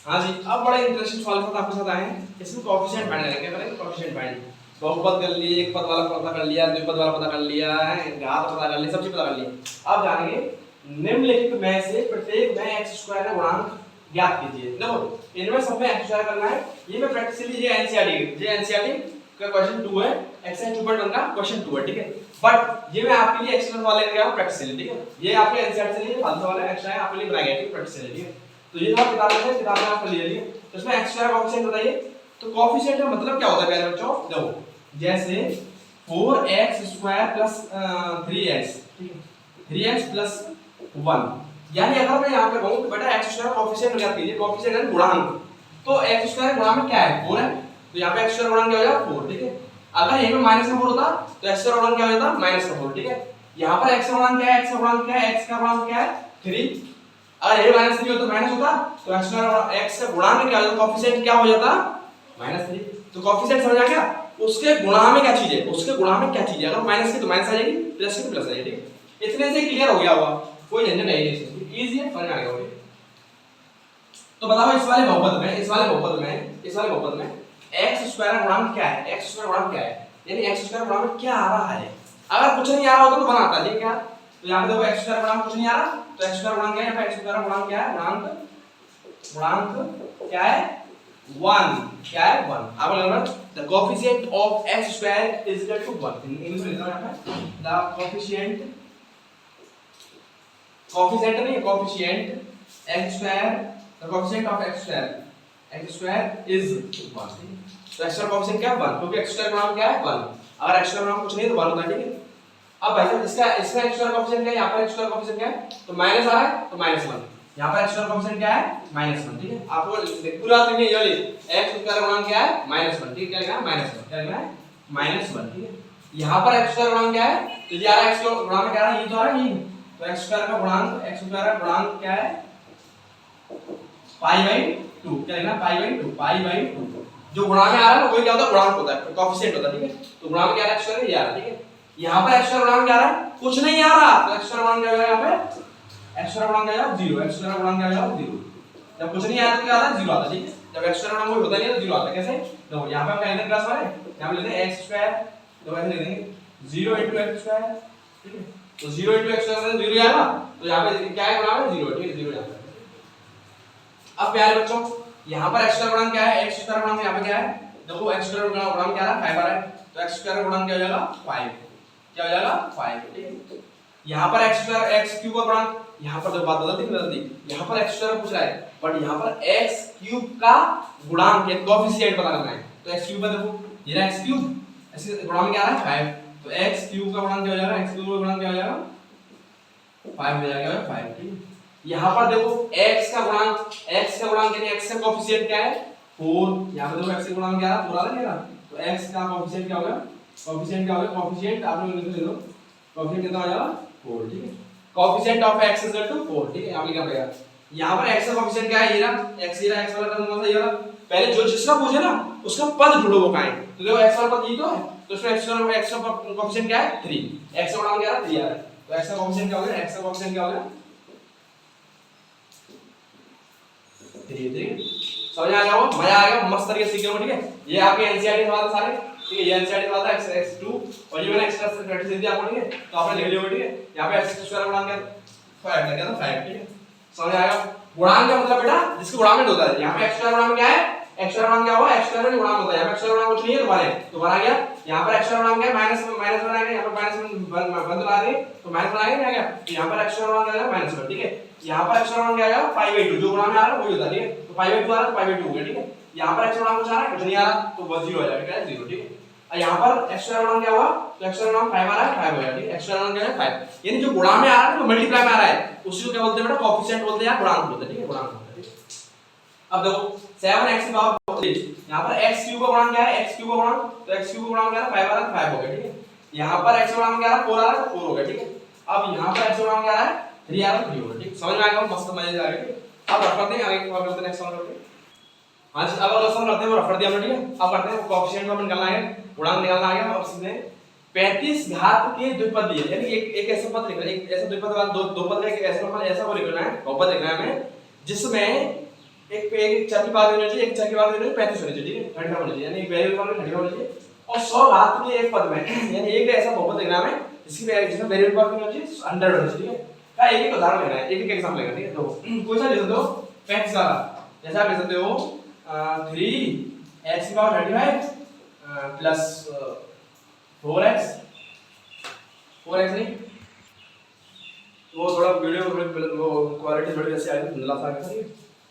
हां जी, अब बड़े इंटरेस्टिंग सवाल के साथ आपके साथ आए हैं, इसमें कोएफिशिएंट फाइंड करेंगे, क्या करेंगे कोएफिशिएंट फाइंड, बहुपद कर लिए, एक पद वाला पता कर लिया, द्विपद वाला पता कर लिया है, घात पता कर लिया, सब चीज पता कर लिया। अब जानेंगे निम्नलिखित में से प्रत्येक में x² का गुणांक ज्ञात कीजिए। देखो इनमें सब में x² करना है, ये मैं प्रैक्टिकली ये एनसीईआरटी का क्वेश्चन 2 है, एक्सरसाइज 2.1 का क्वेश्चन 2 है, ठीक है बट ये मैं आपके लिए एक्सटर्नल वाले लेके आया हूं प्रैक्टिकली, ठीक है ये आपके एनसीईआरटी से नहीं फालतू वाला एक्स्ट्रा है, आपके लिए बनाया गया है प्रैक्टिकली, ठीक है तो ये सब किताब में आप ले लीजिए। तो इसमें x² का कोएफिशिएंट बताइए, तो कोएफिशिएंट का मतलब क्या होता है प्यारे बच्चों, देखो जैसे 4x² 3x, ठीक है 3x + 1, यानी अगर मैं यहां पे कहूं कि बेटा x² का कोएफिशिएंट ज्ञात कीजिए, कोएफिशिएंट है गुणांक, तो x² गुणा में क्या है 4 है, तो यहां पे x² गुणा क्या हो जाएगा 4, ठीक है अगर यहां पे माइनस का 4 होता तो x² गुणा क्या हो जाता -4, ठीक है यहां पर x का गुणा क्या है, x का गुणा क्या है, x का गुणा क्या है 3, अगर ये -3 होता तो माइनस होता, तो x का गुणा में क्या हो जाता कोएफिशिएंट क्या हो जाता -3, तो कोएफिशिएंट समझ आ गया, उसके गुणा में क्या चीज है, उसके गुणा में क्या चीज है, अगर माइनस की तो माइनस आ जाएगी, प्लस की तो प्लस आ जाएगी, ठीक है इतने से क्लियर हो गया होगा, कोई झंझट नहीं है इसमें, इजी है समझ आ गया होगा। तो बताओ इस वाले बहुपद में x² का गुणांक क्या है, x² का गुणांक क्या है, यानी x² का गुणांक क्या आ रहा है, अगर कुछ नहीं आ रहा होता तो बनाता है, ठीक है तो यहां पे देखो x² का गुणांक कुछ नहीं आ रहा, तो x² का गुणांक क्या है, यहां पे x² का गुणांक क्या है, गुणांक क्या है 1, क्या है 1, अब लगा the coefficient of x² is equal to 1, English में लिखा है यहां पे द कोएफिशिएंट नहीं coefficient x², the coefficient of x² is 1, तो x² कोएफिशिएंट क्या है 1, क्योंकि x² का नाम क्या है 1, अगर x² का नाम कुछ नहीं तो 1 होता है, ठीक है अब भाई साहब इसका x² कोएफिशिएंट क्या है, यहां पर x² कोएफिशिएंट क्या है, तो माइनस आ रहा है तो -1, यहां पर x² कोएफिशिएंट क्या है -1, ठीक है आपको पूरा लिखिए ये वाली x² का गुणांक क्या है -1, ठीक है क्या लिखना है -1, क्या लिखना है -1, ठीक है यहां पर x² का गुणांक क्या है, तो ये आ रहा है x का गुणांक क्या आ रहा है, ये तो आ रहा है ये, तो x² का गुणांक क्या है π/2, क्या लिखना π/2 जो गुणा में आ रहा है ना वही क्या होता है गुणांक होता है, कोएफिशिएंट होता है, ठीक है तो गुणा में क्या आ रहा है x² ये आ रहा है, ठीक है यहां पर x² गुणा में क्या आ रहा है कुछ नहीं आ रहा, तो x² गुणा क्या हो जाएगा, यहां पे x² गुणा क्या हो जाएगा 0, x² गुणा क्या हो जाएगा 0, जब कुछ नहीं आया तो क्या आता है 0 आता है, ठीक है जब x² गुणा कोई होता नहीं है तो 0 आता है, कैसे देखो यहां पे हम क्या लिखते हैं क्लास वाले, यहां पे लिखते हैं x², तो ऐसे लिख देंगे 0 * x², ठीक है तो 0 * x² मतलब 0 आएगा, तो यहां पे क्या है गुणा में 0, ठीक है 0 यहां पे। अब प्यारे बच्चों यहां पर x² गुणांक क्या है, x² गुणांक यहां पे क्या है, देखो x² गुणांक क्या है 5 आ रहा है, तो x² गुणांक क्या हो जाएगा 5, क्या हो जाएगा 5, ठीक है यहां पर x³ का गुणांक, यहां पर देखो बात बदलती, यहां पर x² पूछ रहा है बट यहां पर x³ का गुणांक या कोएफिशिएंट पता करना है, तो x³ का देखो ये रहा x³ ऐसे गुणांक क्या आ रहा है 5, तो x³ का गुणांक क्या हो जाएगा, x³ का गुणांक क्या हो जाएगा 5 हो जाएगा 5, ठीक है यहां पर देखो x का गुणांक यानी x का कोएफिशिएंट क्या है 4, यहां पर देखो x का गुणांक क्या है 4 आ रहा है, तो x का कोएफिशिएंट क्या होगा, कोएफिशिएंट आप लोग लिख लो, कोएफिशिएंट कितना आ जाएगा 4, ठीक है coefficient of x is equal to 4, ठीक है यहां पे क्या पड़ेगा, यहां पर x का कोएफिशिएंट क्या है, ये रहा x वाला टर्म कौन सा, ये वाला पहले जो जिसका पूछे ना उसका पद ढूंढो वो कहां है, तो देखो x वाला पद ये तो है, तो इसमें x का कोएफिशिएंट क्या है 3, x का गुणांक क्या है 3 आ रहा है, तो x का कोएफिशिएंट क्या हो गया, x का कोएफिशिएंट क्या हो गया 3, समझ आ गया हो, मजा आ गया, मस्त तरीके से सीख रहे हो, ठीक है ये आपके एनसीईआरटी सवाल सारे, ठीक है ये एनसीईआरटी सवाल था x2 और ये मैंने एक्स्ट्रा प्रैक्टिस दी आपको, ठीक है तो आपने लिख लिया, ठीक है यहां पे x² गुणांक क्या 5 लग गया ना 5, ठीक है समझ आएगा। गुणांक क्या मतलब बेटा, जिसका गुणांक होता है। यहाँ पे x स्क्वायर गुणांक क्या है, x स्क्वायर गुणांक क्या हुआ, x स्क्वायर में गुणांक होता है। यहाँ पे x स्क्वायर गुणांक कुछ नहीं है, दोबारा गया। यहाँ पर x स्क्वायर गुणांक क्या है, माइनस बनाएंगे, यहाँ पर माइनस 1 बना देंगे तो माइनस बनाएंगे क्या गया, यहाँ पर x स्क्वायर गुणांक आ जाएगा -1, ठीक है। यहाँ पर x स्क्वायर गुणांक क्या आएगा 5/2, जो गुणांक आ रहा है वही होता है, ठीक है। तो 5/2 आ रहा है तो 5/2 हो गया, ठीक है। यहाँ पर x गुणांक कुछ आ रहा है, कुछ नहीं आ रहा तो वो 0 हो जाएगा, क्या है 0, ठीक है। और यहाँ पर x स्क्वायर गुणांक क्या हुआ, तो x स्क्वायर गुणांक 5 आ रहा है, 5 हो गया, ठीक है। x स्क्वायर गुणांक क्या है 5, यानी जो गुणा में आ रहा है तो मल्टीप्लाई में आ रहा है, उसी को क्या बोलते हैं बेटा, कोएफिशिएंट बोलते हैं या गुणांक बोलते हैं, ठीक है, गुणांक बोलते हैं। अब देखो 7x की पावर 3, यहाँ पर x क्यूब का गुणांक क्या है, x क्यूब का गुणांक, तो x क्यूब का गुणांक क्या है 5 आ रहा है, 5 हो गया, ठीक है। यहाँ पर x का गुणांक क्या आ रहा है 4 आ रहा है, 4 हो गया, ठीक है। अब यहाँ पर x का गुणांक क्या आ रहा है 3 आ रहा है, 3 हो गया, ठीक समझ में आएगा, मस्त मजे से आएगा। अब रफ करते हैं, आगे सॉल्व करते हैं, नेक्स्ट सॉल्व करते हैं। हां जी, अब अगला सॉल्व करते हैं, वो रफ कर दिया हमने, ठीक है। अब करते हैं कोएफिशिएंट को निकालना है, गुणांक निकालना है, और सीधे 35 घात के द्विपद दिए, यानी एक ऐसा पद लिखना है, एक ऐसा द्विपद वाला दो पद का एक ऐसा वो लिखना है, बहुपद लिखना है हमें, जिसमें एक चर की पावर देनी चाहिए, एक चर की पावर देनी चाहिए 35 होनी चाहिए, ठीक है, 35 होनी चाहिए, यानी एक वेरिएबल पावर 35 होनी चाहिए, और 100 घात के एक पद में, यानी एक ऐसा बहुपद लिखना है जिसमें वेरिएबल पावर होनी चाहिए 100 होनी चाहिए, का एक उदाहरण लेना है, एक एग्जांपल लेना है, ठीक है। तो कोई सा ले सकते हो 35 वाला, जैसे आप ले सकते हो 3x की पावर 35 प्लस 4x नहीं, वो थोड़ा वीडियो वो क्वालिटी थोड़ी ऐसे आएगी, धुंधला सा आएगा, ठीक है।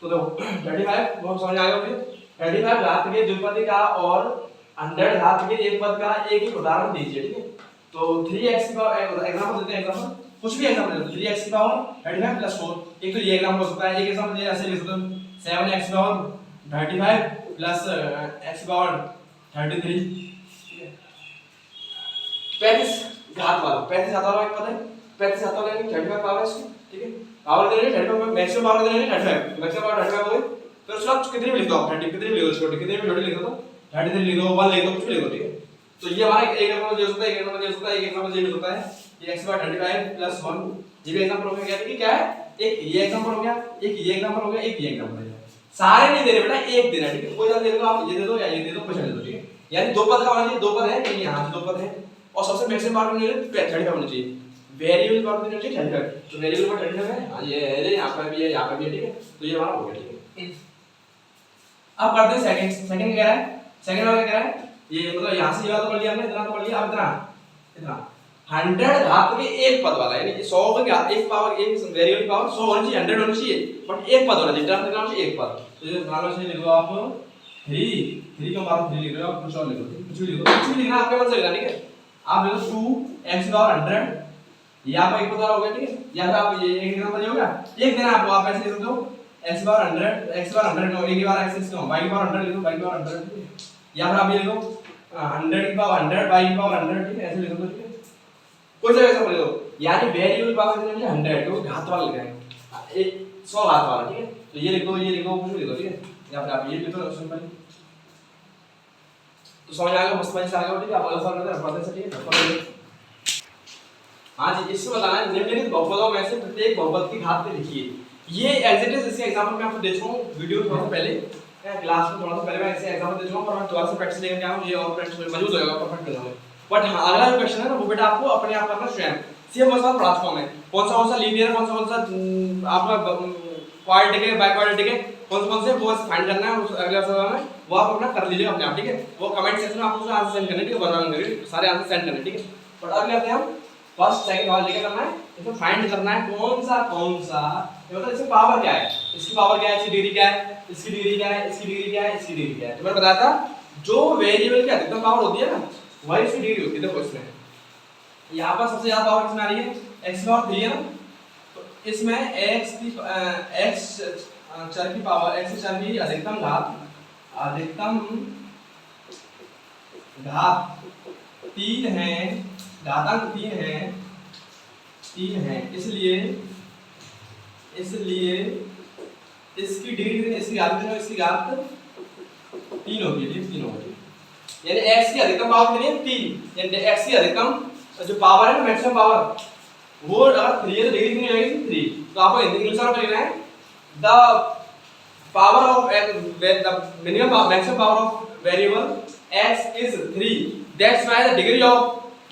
तो देखो 35 वो समझ आ गया मुझे, 35 घात के द्विपद का और 100 घात के एक पद का एक ही उदाहरण दीजिए, ठीक है। तो 3x की पावर एग्जांपल देते हैं, एग्जांपल कुछ भी एग्जांपल देते हैं, 3x की पावर 35 प्लस 4, एक तो ये एग्जांपल हो सकता है, एक एग्जांपल ये ऐसे लिख सकते हो 7x की पावर 35 प्लस x की पावर 33, ठीक है। 35 घात वाला एक पद है, 35 घात वाला यानी 35 पावर है इसकी, ठीक है। पावर दे रहे हैं 35, मैक्सिमम पावर दे रहे हैं 35, मैक्सिमम पावर 35 हो गई, फिर उसके बाद कितने भी लिख दो आप, 30 कितने भी लिख दो, छोटे कितने भी छोटे लिख दो, 33 लिख दो, 1 लिख दो, कुछ भी लिख दो, ठीक है। तो ये हमारा एक एग्जांपल ये होता है, एक एग्जांपल ये होता है, एक एग्जांपल ये होता है, ये x 35 प्लस 1, ये भी एग्जांपल हो गया, क्या है, एक ये एग्जांपल हो गया, एक ये एग्जांपल हो गया, एक ये एग्जांपल हो गया, सारे नहीं दे रहे बेटा, एक देना, ठीक है। कोई सा दे दो आप, ये दे दो या ये दे दो, कुछ दे दो, ठीक है। यानी दो पद का होना चाहिए, दो पद है, ये यहां से दो पद है, और सबसे मैक्सिमम पावर होनी चाहिए 35 होनी चाहिए, वेरिएबल पावर होनी चाहिए 35, तो वेरिएबल पर 35 है, हां ये है, यहां पर भी है, यहां पर भी है, ठीक है। तो ये हमारा हो गया, ठीक है। अब करते हैं सेकंड क्या है, सेकंड वाला क्या है, ये मतलब यहां से ये वाला तो कर लिया हमने, इतना तो कर लिया, अब इतना 100 घात के एक पद वाला, यानी 100 का घात एक पावर, एक वेरिएबल पावर 100 होनी चाहिए, 100 होनी चाहिए, बट एक पद होना चाहिए, टर्म लिखना चाहिए एक पद। तो ये मान लो लिख लो आप 3 को मारो 3 लिख लो, आप कुछ और लिख लो, कुछ भी लिखो, कुछ भी लिखना आपके मन से लिखना, ठीक है। आप लिखो 2x की पावर 100, ये आपका एक पद वाला हो गया, ठीक है। या फिर आप ये एक एग्जांपल ये हो गया, एक देना आपको, आप ऐसे लिख सकते हो x की पावर 100, x की पावर 100 को एक की पावर x को y की पावर 100 लिखो, y की पावर 100, ठीक है। या फिर आप ये लिखो 100 की पावर 100 y की पावर 100, ठीक है, ऐसे लिख सकते हो, ठीक है। कोई सा ऐसा बोल दो, यानी वेरिएबल पावर देना चाहिए 100, तो घात वाला लिखा है, एक 100 घात वाला, ठीक है। तो ये लिख दो, ये लिख दो, कुछ लिख दो, ठीक है। या फिर आप ये लिख दो सिंपल, तो समझ आ गया, मस्त मजे से आ गया, ठीक है। आप अगला सवाल करते हैं, पढ़ते से, ठीक है। हां जी, इसमें बताना है निम्नलिखित बहुपदों में से प्रत्येक बहुपद की घात में लिखिए। ये एग्जैक्टली इसके एग्जांपल में आपको दे चुका हूं, वीडियो थोड़ा सा पहले, क्लास में थोड़ा सा पहले मैं ऐसे एग्जांपल दे चुका हूं, पर मैं दोबारा से प्रैक्टिस लेकर के आऊं, ये और प्रैक्टिस में मौजूद होगा, परफेक्ट हो जाओगे। बट हां, अगला जो क्वेश्चन है ना, वो बेटा आपको अपने आप करना स्वयं, सेम मसला पढ़ा चुका हूं मैं, कौन सा लीनियर, कौन सा आपका क्वाड्रेटिक है, बाइक्वाड्रेटिक है, कौन से वो फाइंड करना है, उस अगले सवाल में वो आप अपना कर लीजिएगा अपने आप, ठीक है। वो कमेंट सेक्शन में आप मुझे आंसर सेंड करने, ठीक है, बनाना सारे आंसर सेंड करने, ठीक है। बट अगले आते हैं हम फर्स्ट सेकंड वाला लेके करना है, इसमें फाइंड करना है कौन सा ये मतलब इसकी पावर क्या है, इसकी पावर क्या है, इसकी डिग्री क्या है, इसकी डिग्री क्या है, इसकी डिग्री क्या है, इसकी डिग्री क्या है। तो मैंने बताया था जो वेरिएबल की अधिकतम पावर होती है ना, वही इसकी डिग्री होती है। देखो इसमें यहाँ पर सबसे ज्यादा पावर किसमें आ रही है, x की पावर 3 है ना, तो इसमें x चर की पावर, x चर की अधिकतम घात 3 है, घातांक 3 है, इसलिए इसकी डिग्री, इसकी घात 3 होगी, 3 होगी, यानी x की अधिकतम पावर कितनी है 3, यानी x की अधिकतम जो पावर है ना, मैक्सिमम पावर, वो अगर 3 है तो डिग्री कितनी होगी 3। तो आपको इंग्लिश में लिखना है the power of the minimum maximum power of variable x is 3, that's why the degree of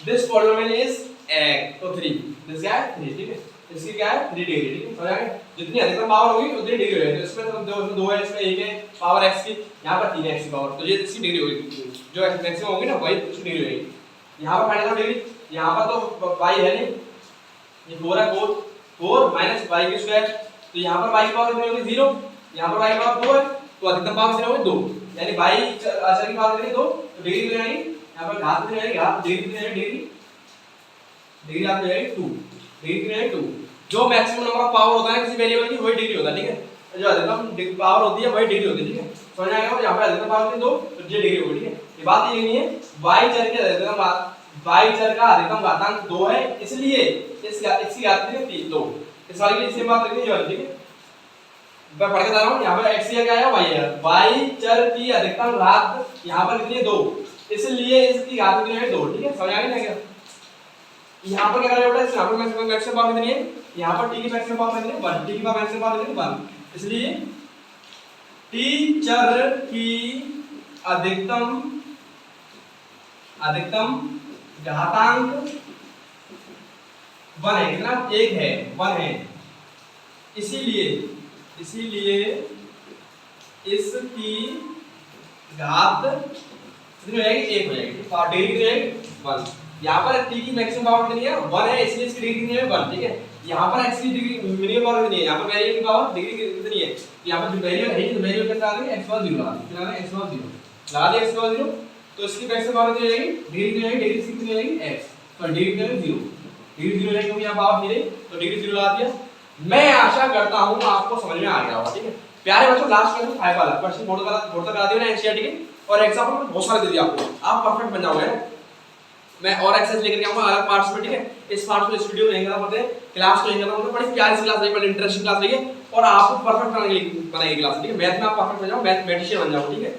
this polynomial is x, तो 3, दिस गाय 3, ठीक है। इसकी क्या है 3 डिग्री, ठीक है समझ आ गया। जितनी अधिकतम पावर होगी उतनी डिग्री होगी। तो इसमें तो 2 है, इसमें 1 है पावर x की, यहाँ पर 3 है x की पावर, तो ये इसकी डिग्री होगी, जो मैक्सिमम होगी ना वही उसकी डिग्री होगी। यहाँ पर फाइंड आउट डिग्री, यहाँ पर तो y है नहीं, ये 4 है, 4 माइनस y की स्क्वायर, तो यहाँ पर y की पावर कितनी होगी 0, यहाँ पर y की पावर 2 है, तो अधिकतम पावर कितनी होगी 2, यानी y अचर की पावर कितनी 2, तो डिग्री कितनी आएगी, यहाँ पर घात कितनी आएगी, घात डिग्री कितनी आएगी, डिग्री आपको आएगी 2, डिग्री कितनी आएगी 2। जो मैक्सिमम नंबर ऑफ पावर होता है किसी वेरिएबल की वही डिग्री होता है, ठीक है। जो अधिकतम पावर होती है वही डिग्री होती है, ठीक है समझ आ गया। यहाँ पे अधिकतम पावर कितनी 2, तो ये डिग्री होगी, ठीक है। ये बात ये नहीं है y चर के अधिकतम y चर का अधिकतम घातांक 2 है, इसलिए इसकी घात कितनी 2, इस वाले की इससे बात करनी है, ठीक है। मैं पढ़ के बता रहा हूं, यहाँ पे x क्या है y है, y चर की अधिकतम घात यहाँ पर कितनी है 2, इसलिए इसकी घात कितनी है 2, ठीक है समझ आ गया क्या। यहाँ पर क्या करें बेटा, यहाँ पर मैक्सिमम पावर कितनी है, यहाँ पर t की मैक्सिमम पावर कितनी है 1, t की मैक्सिमम पावर कितनी है 1, इसलिए t चर की अधिकतम घातांक 1 है, कितना 1 है 1 है, इसीलिए इसकी घात कितनी हो जाएगी 1 हो जाएगी, तो डिग्री कितनी हो जाएगी 1। यहाँ पर t की मैक्सिमम पावर कितनी है 1 है, इसलिए इसकी डिग्री कितनी है 1, ठीक है। यहाँ पर x की डिग्री मिनिमम पावर कितनी है, यहाँ पर वेरिएबल की पावर डिग्री कितनी है, यहाँ पर जो वेरिएबल है तो वेरिएबल के साथ x पावर 0 लगा दिया, कितना है x पावर 0 लगा दिया, x पावर 0, तो इसकी मैक्सिमम पावर कितनी हो जाएगी, डिग्री कितनी हो जाएगी, डिग्री कितनी हो जाएगी x, तो डिग्री कितनी है 0, डिग्री 0 है क्योंकि यहाँ पावर नहीं रही, तो डिग्री 0 लगा दिया। मैं आशा करता हूँ आपको समझ में आ गया होगा, ठीक है प्यारे बच्चों। लास्ट क्वेश्चन 5 वाला क्वेश्चन बोर्ड तक करा दिया ना एनसीईआरटी के, और एग्जांपल बहुत सारे दे दिया आपको, आप परफेक्ट बन जाओगे। मैं और एक्सरसाइज लेकर आऊंगा अलग पार्ट्स में, ठीक है। इस पार्ट को इस वीडियो में नहीं करना पड़ते, क्लास को नहीं करना पड़ता, बड़ी प्यारी सी क्लास रही, बड़ी इंटरेस्टिंग क्लास रही है, और आपको परफेक्ट बनाएगी क्लास, ठीक है। मैथ में आप परफेक्ट बन जाओ, मैथमेटिशियन बन जाओ, ठीक है।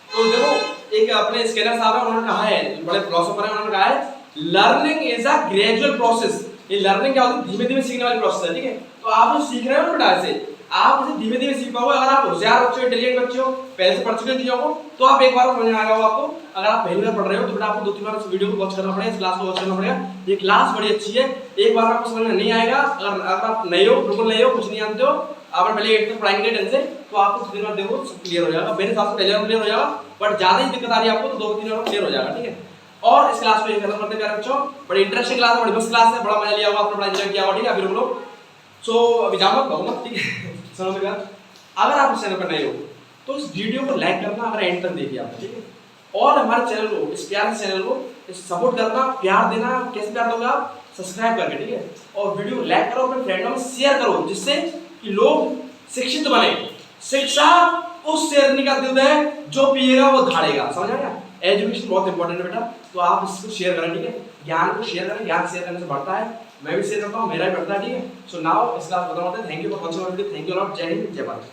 तो देखो एक अपने स्कैनर साहब है, उन्होंने कहा है, बड़े फिलोसोफर है, उन्होंने कहा है learning is a gradual process. ये लर्निंग क्या होती है, धीमे धीमे सीखने वाली प्रोसेस है, ठीक है। तो आप जो सीख रहे हो बेटा ऐसे आप इसे धीमे धीमे सीख पाओगे। अगर आप होशियार बच्चे हो, इंटेलिजेंट बच्चे हो, पहले से पढ़ चुके चीजों को, तो आप एक बार समझ में आ गया होगा आपको। अगर आप पहली बार पढ़ रहे हो तो बेटा आपको 2-3 बार इस वीडियो को वॉच करना पड़ेगा, इस क्लास को वॉच करना पड़ेगा। ये क्लास बड़ी अच्छी है, एक बार आपको समझ में नहीं आएगा, अगर आप नए हो, बिल्कुल नए हो, कुछ नहीं जानते हो, आप पहले 8 तक पढ़ाएंगे ढंग से, तो आपको 2-3 बार देखो सब क्लियर हो जाएगा। मेरे हिसाब से पहले बार क्लियर हो जाएगा, बट ज्यादा ही दिक्कत आ रही है आपको तो 2-3 बार क्लियर हो जाएगा, ठीक है। और इस क्लास को ये खत्म करते हैं प्यारे बच्चों, बड़ी इंटरेस्टिंग क्लास है, बड़ी मस्त क्लास है, बड़ा मजा लिया होगा, आपने बड़ा एंजॉय किया होगा, ठीक है। अभी लोग सो अभी जाओ मत बहुत, ठीक है। सुनो मेरी बात, अगर आप इस चैनल पर नए हो तो इस वीडियो को लाइक करना, अगर एंड तक देखिए आपने, ठीक है। और हमारे चैनल को, इस प्यारे चैनल को सपोर्ट करना, प्यार देना, कैसे प्यार दोगे आप, सब्सक्राइब करके, ठीक है। और वीडियो को लाइक करो, अपने फ्रेंडों में शेयर करो, जिससे कि लोग शिक्षित बने। शिक्षा उस शेरनी का दूध है जो पिएगा वो धाड़ेगा, समझ आ गया। एजुकेशन बहुत इंपॉर्टेंट है बेटा, तो आप इसको शेयर करें, ठीक है। ज्ञान को शेयर करें, ज्ञान शेयर करने से बढ़ता है, मैं भी शेयर करता हूँ, मेरा भी बढ़ता है, ठीक है। सो नाउ इस क्लास खत्म होता है। Thank you for watching our video, thank you lot, जय हिंद जय भारत।